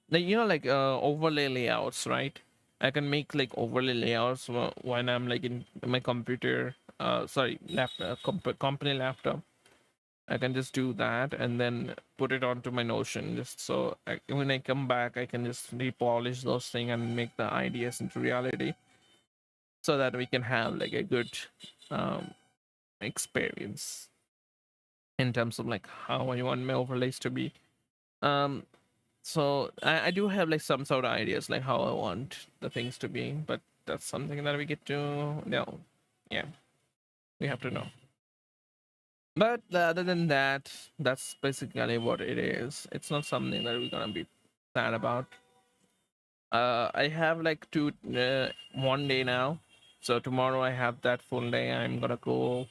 like overlay layouts, right? I can make like overlay layouts when I'm like in my computer, sorry, laptop, company laptop. I can just do that and then put it onto my Notion, just so when I come back I can just repolish those things and make the ideas into reality, so that we can have like a good um experience in terms of like how I want my overlays to be. Um, so I do have like some sort of ideas like how I want the things to be, but that's something that we get to know. Yeah, we have to know. But other than that, that's basically what it is. It's not something that we're gonna be sad about. I have like 1 day now So tomorrow I have that full day. I'm gonna go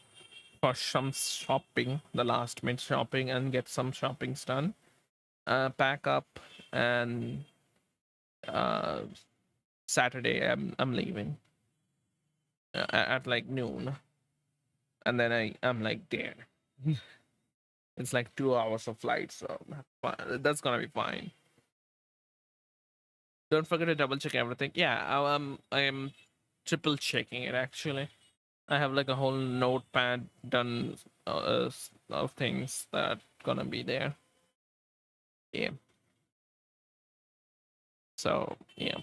for some shopping, the last minute shopping, and get some shoppings done. Pack up, and uh, Saturday I'm leaving at like noon, and then I'm like there. It's like 2 hours of flight, so that's gonna be fine. Don't forget to double check everything. Yeah, I am triple checking it actually. I have like a whole notepad done of things that gonna be there. Yeah. So yeah,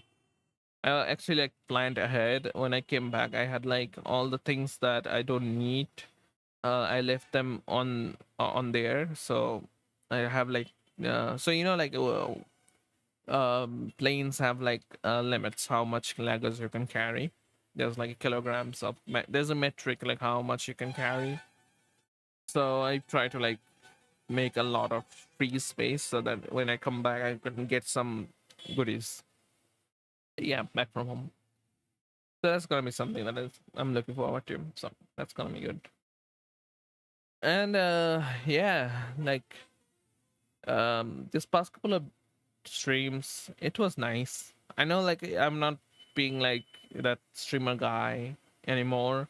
I actually like planned ahead. When I came back, I had like all the things that I don't need. I left them on there. So I have like so like planes have like limits how much luggage you can carry. There's like kilograms of there's a metric like how much you can carry. So I try to like make a lot of free space so that when I come back I can get some goodies. Yeah, back from home. So that's gonna be something that I'm looking forward to. So that's gonna be good. And yeah, like this past couple of streams, it was nice. I know like I'm not being like that streamer guy anymore.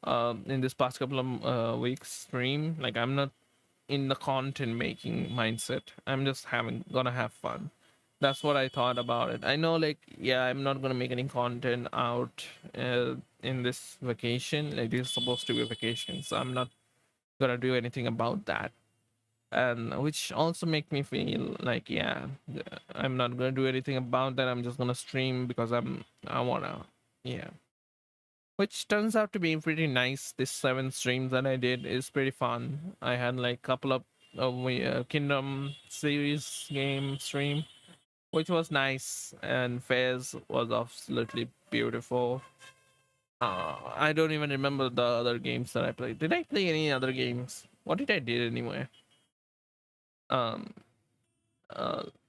In this past couple of weeks stream, like I'm not in the content making mindset. I'm just gonna have fun. That's what I thought about it. I know like yeah, I'm not gonna make any content out in this vacation. Like this is supposed to be a vacation, so I'm not gonna do anything about that. And which also make me feel like yeah, I'm not gonna do anything about that. I'm just gonna stream because I wanna, yeah, which turns out to be pretty nice. This 7 streams that I did is pretty fun. I had like couple of Kingdom series game stream, which was nice, and Fairs was absolutely beautiful. I don't even remember the other games that I played. Did I play any other games? What did I did anyway? Um,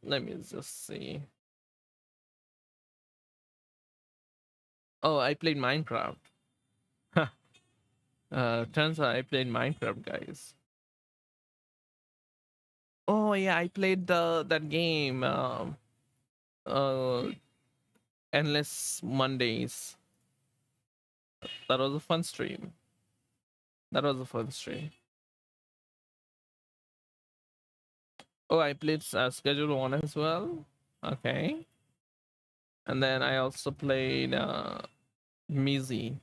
Let me just see. Oh, I played Minecraft. Turns out I played Minecraft, guys. Oh yeah, I played that game. Uh, Endless Mondays. That was a fun stream. That was a fun stream. Oh, I played Schedule 1 as well. Okay. And then I also played Mizzy.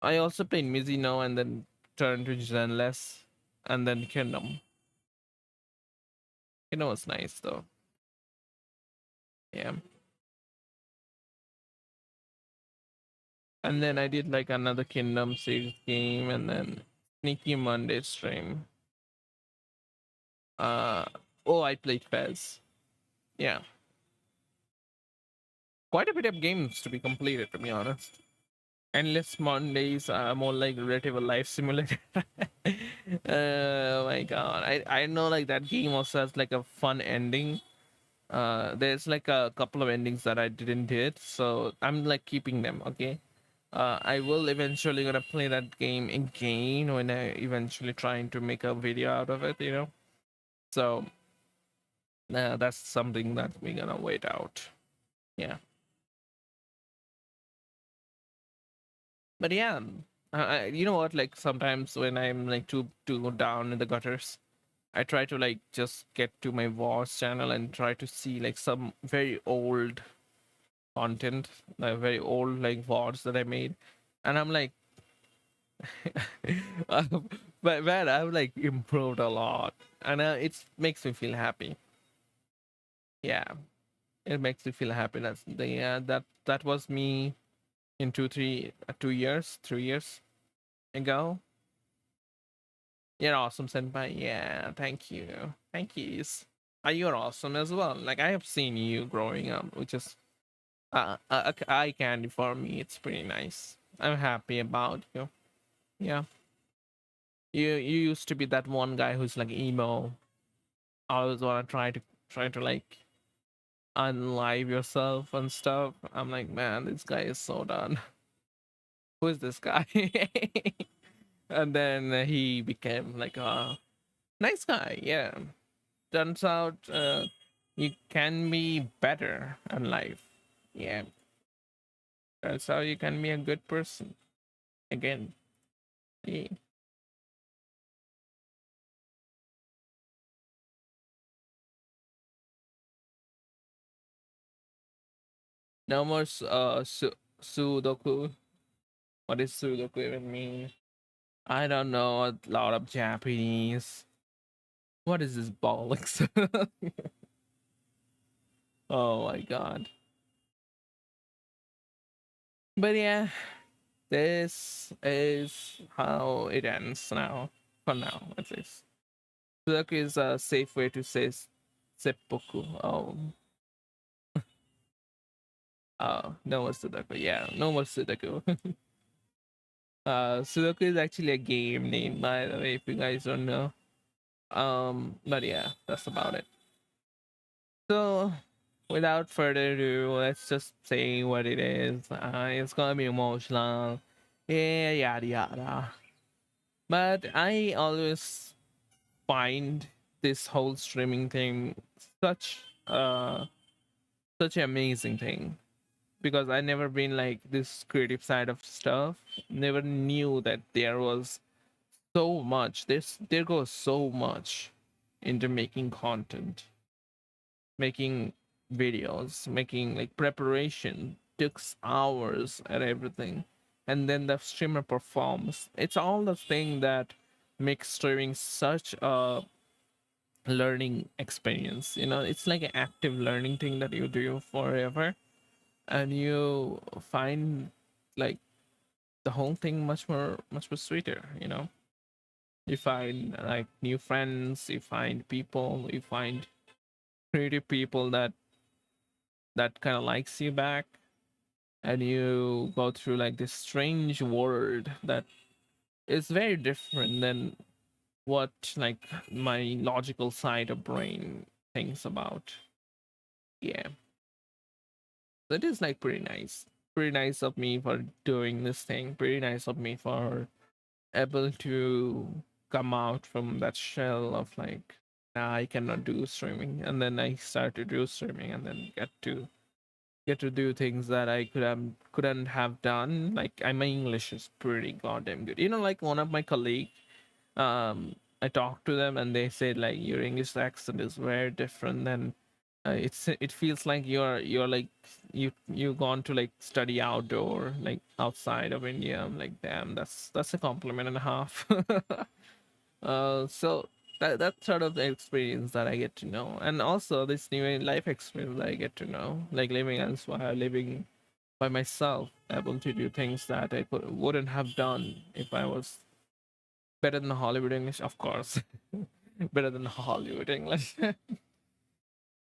I also played Mizzy now and then turned to Zenless and then Kingdom. Kingdom was nice though. Yeah. And then I did like another Kingdom series game and then Sneaky Monday stream. Uh oh, I played Fez. Yeah. Quite a bit of games to be completed, to be honest. Endless Mondays are more like relative life simulator. Oh my god. I know like that game also has like a fun ending. There's like a couple of endings that I didn't did, so I'm like keeping them, okay? I will eventually gonna play that game again when I eventually trying to make a video out of it, So that's something that we're gonna wait out. Yeah. But yeah, you know what? Like sometimes when I'm like too down in the gutters, I try to like just get to my Wars channel and try to see like some very old content, like very old like VODs that I made, and I'm like, but man, I've like improved a lot, and it makes me feel happy. Yeah, it makes me feel happy. That was me in 2 years, 3 years ago. You're awesome, senpai. Yeah, thank you. Thank yous. You're awesome as well. Like I have seen you growing up, which is eye candy for me. It's pretty nice. I'm happy about you. Yeah, you used to be that one guy who's like emo. I always wanna try to like unlive yourself and stuff. I'm like, man, this guy is so done. who is this guy? And then he became like a nice guy. Yeah, turns out you can be better in life. Yeah, turns out you can be a good person again. Yeah. No more Sudoku. What is Sudoku even mean? I don't know a lot of Japanese. What is this bollocks? Oh my god. But yeah, this is how it ends now. For now, at least. Sudoku is a safe way to say seppuku. Oh, no more Sudoku. Yeah, no more Sudoku. Sudoku is actually a game name, by the way, if you guys don't know. But yeah, that's about it. So, without further ado, let's just say what it is. It's gonna be emotional. Yeah, yada yada. But I always find this whole streaming thing such such an amazing thing because I never been like this creative side of stuff. Never knew that there was so much. There goes so much into making content, making videos, making like preparation. Takes hours and everything, and then the streamer performs. It's all the thing that makes streaming such a learning experience. You know, it's like an active learning thing that you do forever, and you find like the whole thing much more sweeter. You know, you find like new friends, you find people, you find creative people that kind of likes you back, and you go through like this strange world that is very different than what like my logical side of brain thinks about. Yeah, that is like pretty nice of me for doing this thing, pretty nice of me for able to come out from that shell of like, nah, I cannot do streaming, and then I start to do streaming and then get to do things that I couldn't have done. Like my English is pretty goddamn good. You know, like one of my colleague, I talked to them and they said like your English accent is very different than it feels like you're like you gone to like study outdoor like outside of India. I'm like, damn, that's a compliment and a half. So that's sort of the experience that I get to know, and also this new life experience that I get to know, like living elsewhere, living by myself, able to do things that I wouldn't have done if I was better than Hollywood English, of course, better than Hollywood English.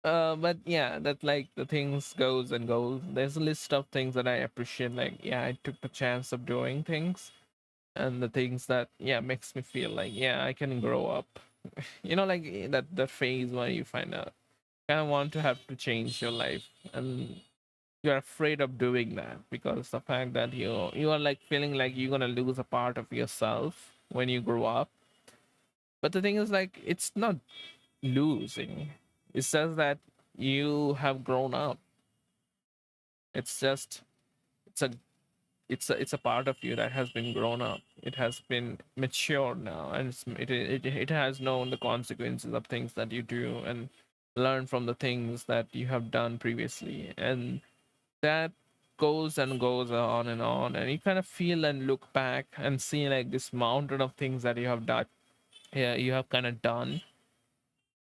But yeah, that like the things goes and goes. There's a list of things that I appreciate. Like, yeah, I took the chance of doing things, and the things that yeah makes me feel like yeah I can grow up. You know, like that phase where you find out kind of want to have to change your life, and you're afraid of doing that because the fact that you are like feeling like you're gonna lose a part of yourself when you grow up. But the thing is like it's not losing. It's just that you have grown up. It's just it's a it's a part of you that has been grown up. It has been mature now, and it has known the consequences of things that you do and learn from the things that you have done previously, and that goes and goes on, and you kind of feel and look back and see like this mountain of things that you have done. Yeah, you have kind of done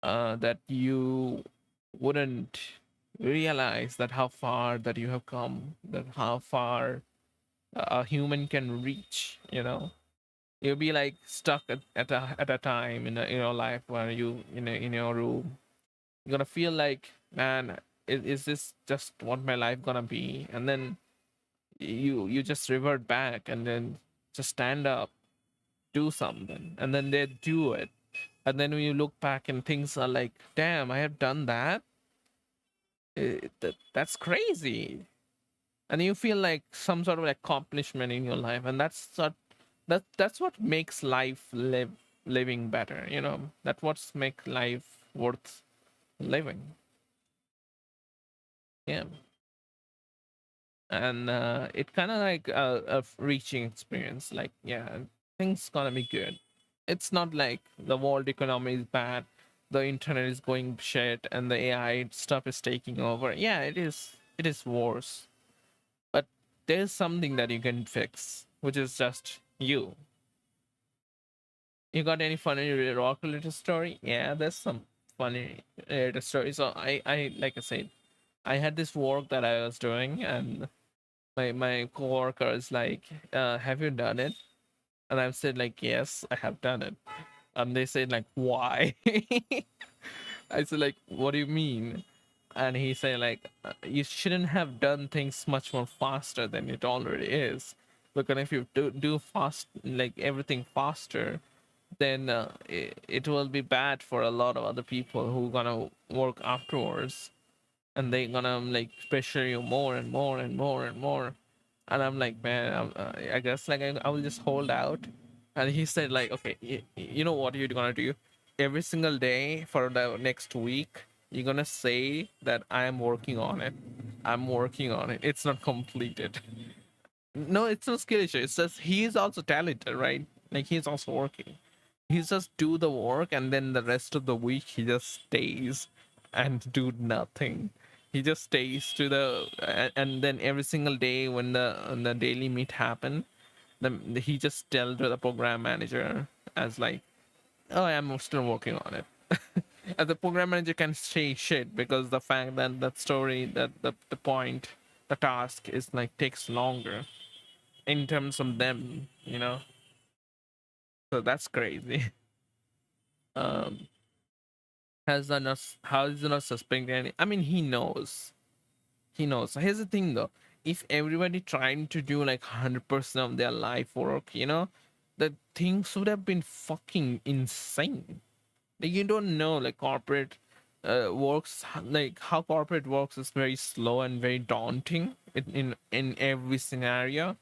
that you wouldn't realize that how far that you have come, that how far a human can reach. You know, you'll be like stuck at a time in your life where you know in your room. You're gonna feel like, man, is this just what my life gonna be? And then you just revert back and then just stand up, do something, and then they do it. And then when you look back and things are like, damn, I have done that. That's crazy. and you feel like some sort of accomplishment in your life, and that's what makes living better, you know. That's what's make life worth living. Yeah. And it kind of like a reaching experience, like, yeah, things gonna be good. It's not like the world economy is bad, the internet is going shit, and the AI stuff is taking over. Yeah, it is worse, but there's something that you can fix, which is just you. You got any funny rock related story? Yeah, there's some funny related story. So I like I said, I had this work that I was doing, and my coworker is like, have you done it? And I've said like, yes, I have done it. And they said like, why? I said like, what do you mean? And he said like, you shouldn't have done things much more faster than it already is, because if you do fast, like everything faster, then it will be bad for a lot of other people who gonna work afterwards, and they gonna like pressure you more and more and more and more. And I'm like, man, I guess like I will just hold out. And he said like, okay, you know what you're gonna do? Every single day for the next week, you're gonna say that I am working on it. I'm working on it. It's not completed. No, it's no skill issue. It's just he's also talented, right? Like he's also working. He just do the work, and then the rest of the week he just stays and do nothing. He just stays to the and then every single day when the daily meet happen, then he just tell to the program manager as like, oh, I'm still working on it. And the program manager can say shit, because the fact that that story, that the point, the task is like takes longer in terms of them, you know. So that's crazy. um has not suspecting any. I mean, he knows. Here's the thing though, if everybody trying to do like 100% of their life work, you know, the things would have been fucking insane. Like, you don't know, like corporate works, like how corporate works is very slow and very daunting in every scenario.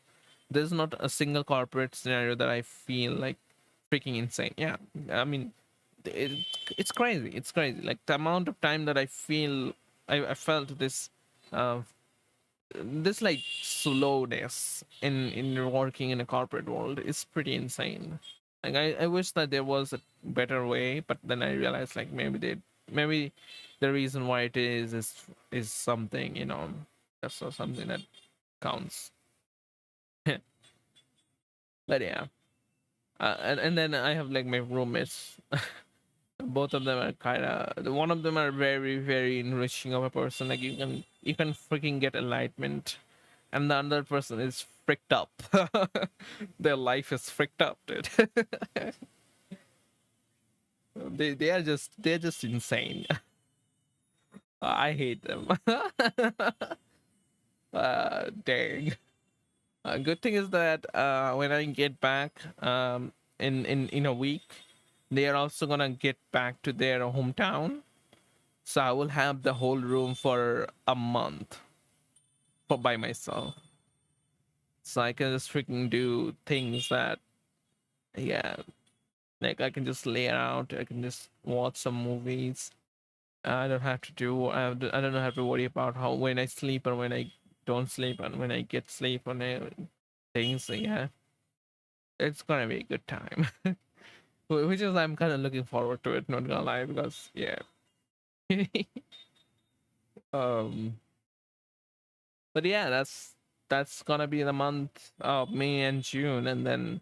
There's not a single corporate scenario that I feel like freaking insane. Yeah, I mean, it, it's crazy. It's crazy. Like the amount of time that I feel, I felt uh, this like slowness in working in a corporate world is pretty insane. Like I wish that there was a better way, but then I realized like maybe the reason why it is something, you know, that's so something that counts. But yeah, and then I have like my roommates. Both of them are kind of, one of them are very very enriching of a person. Like you can freaking get enlightenment, and the other person is fricked up. Their life is fricked up, dude. they're just insane. I hate them. Dang. Good thing is that when I get back in a week, they are also gonna get back to their hometown. So I will have the whole room for a month for by myself. So I can just freaking do things that, yeah, like I can just lay around. I can just watch some movies. I don't have to do. I don't have to worry about how when I sleep or when I don't sleep and when I get sleep and things. So yeah, it's gonna be a good time. Which is I'm kind of looking forward to it. Not gonna lie, because yeah. um. But yeah, that's gonna be the month of May and June, and then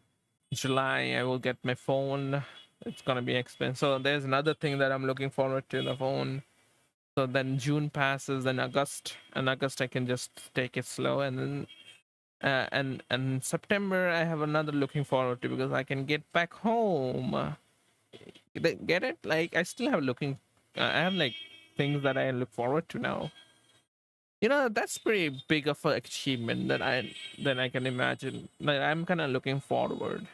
July I will get my phone. It's gonna be expensive. So there's another thing that I'm looking forward to, the phone. So then June passes, then August, and August I can just take it slow, and then and September I have another looking forward to, because I can get back home. Get it? Like I still have looking. I have like things that I look forward to now. You know, that's pretty big of an achievement that I can imagine. Like I'm kind of looking forward.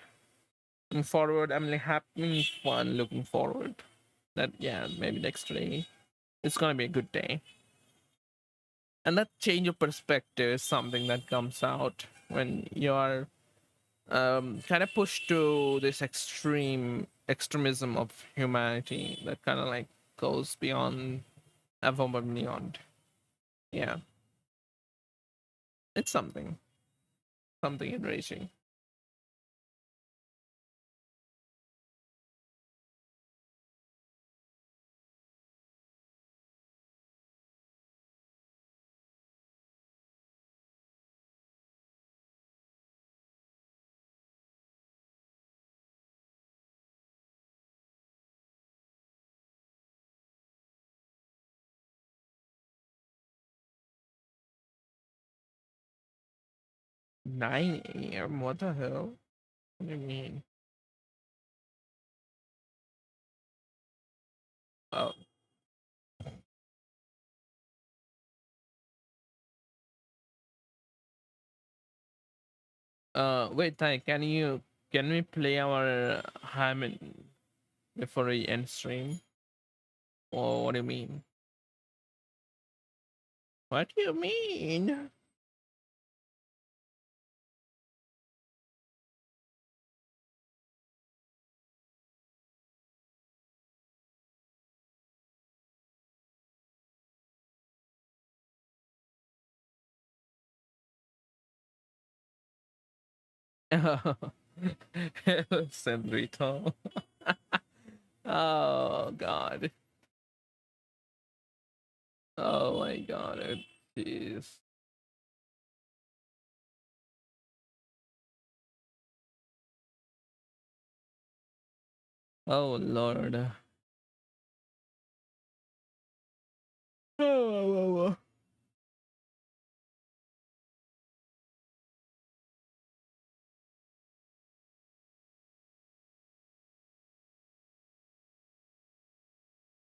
Looking forward. I'm like having fun looking forward. That, yeah, maybe next day it's gonna be a good day. And that change of perspective is something that comes out when you are kind of pushed to this extremism of humanity that kind of like goes beyond, above and beyond. Yeah, it's something enraging. Nine a.m. What the hell? What do you mean? Oh, wait, Ty, can we play our Hammond before we end stream? Or what do you mean? What do you mean? Sandrito. Oh god. Oh my god. Jeez. Oh lord.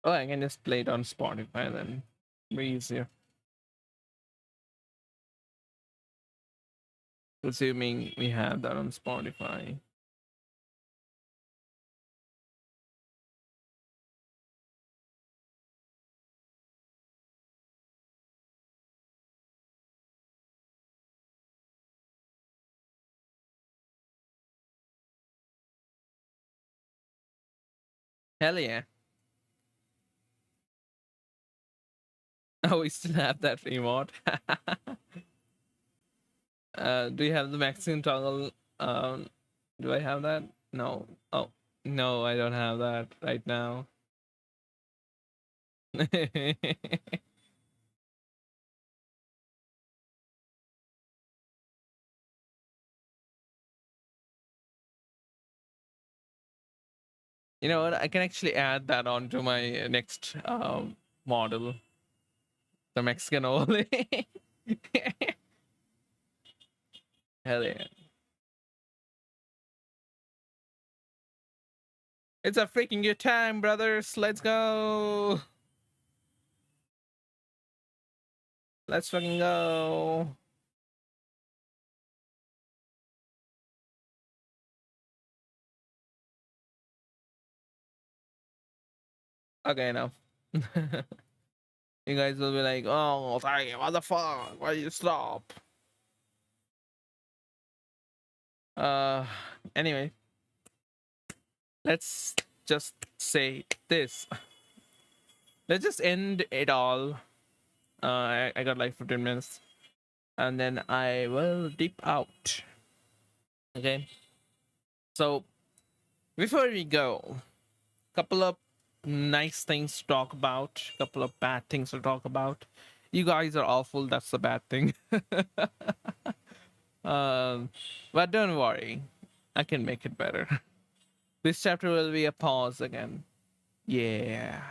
Oh, I can just play it on Spotify then. Be easier. Assuming we have that on Spotify. Hell yeah. Oh, we still have that remote. Do you have the Mexican toggle? Do I have that? No. Oh, no, I don't have that right now. You know what? I can actually add that onto my next model, the Mexican only. Hell yeah! It's a freaking good time, brothers. Let's go. Let's fucking go. Okay, enough. You guys will be like, "Oh, sorry, what the fuck? Why you stop?" Uh, anyway, let's just say this. Let's just end it all. I got like 15 minutes, and then I will dip out. Okay. So before we go, couple of nice things to talk about, couple of bad things to talk about. You guys are awful. That's the bad thing. But don't worry, I can make it better. This chapter will be a pause again. Yeah.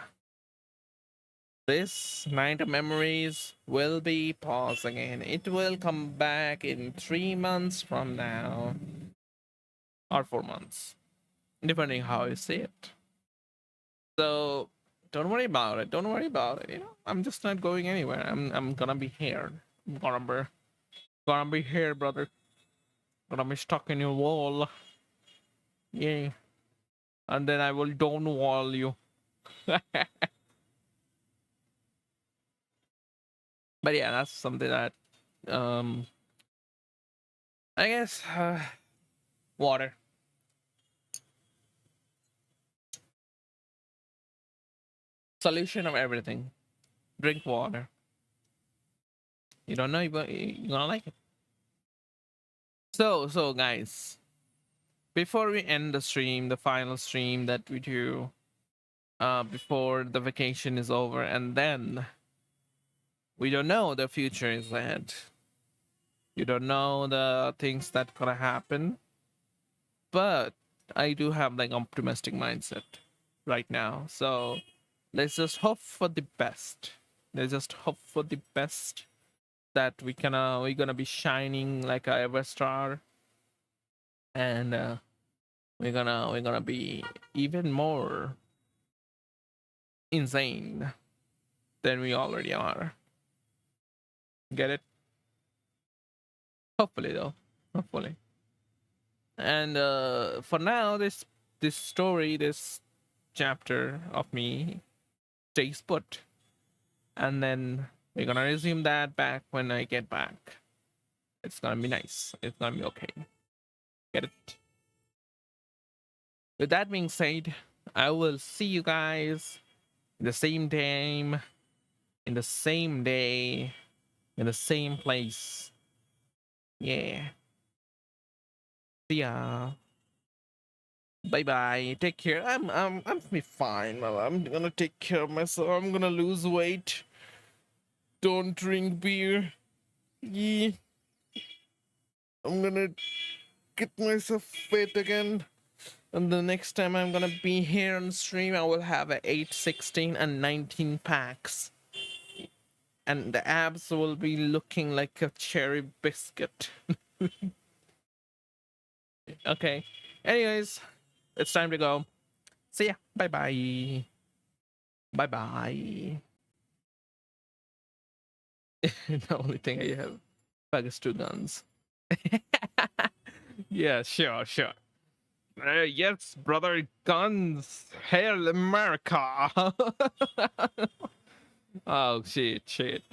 This night of memories will be pause again. It will come back in 3 months from now, or 4 months, depending how you see it. So don't worry about it. Don't worry about it. You know, I'm just not going anywhere. I'm gonna be here. I'm gonna be here, brother. Gonna be stuck in your wall. Yeah. And then I will don't wall you. But yeah, that's something that I guess water. Solution of everything. Drink water. You don't know, you're gonna like it. So guys, before we end the stream, the final stream that we do, before the vacation is over, and then we don't know the future is ahead. You don't know the things that gonna happen, but I do have like optimistic mindset right now. So let's just hope for the best. Let's just hope for the best that we're gonna be shining like a ever star, and we're gonna be even more insane than we already are. Get it? Hopefully though. Hopefully. And for now, this story, this chapter of me stays put. And then we're gonna resume that back when I get back. It's gonna be nice. It's gonna be okay. Get it? With that being said, I will see you guys in the same time, in the same day, in the same place. Yeah. See ya. Bye bye. Take care. I'm be fine. Well, I'm gonna take care of myself. I'm gonna lose weight. Don't drink beer. Yeah. I'm gonna get myself fit again. And the next time I'm gonna be here on stream, I will have a 8, 16, and 19 packs. And the abs will be looking like a cherry biscuit. Okay. Anyways, it's time to go. See ya. Bye bye. Bye bye. The only thing I have back is 2 guns. Yeah, sure. Yes, brother, guns. Hail America. Oh, shit.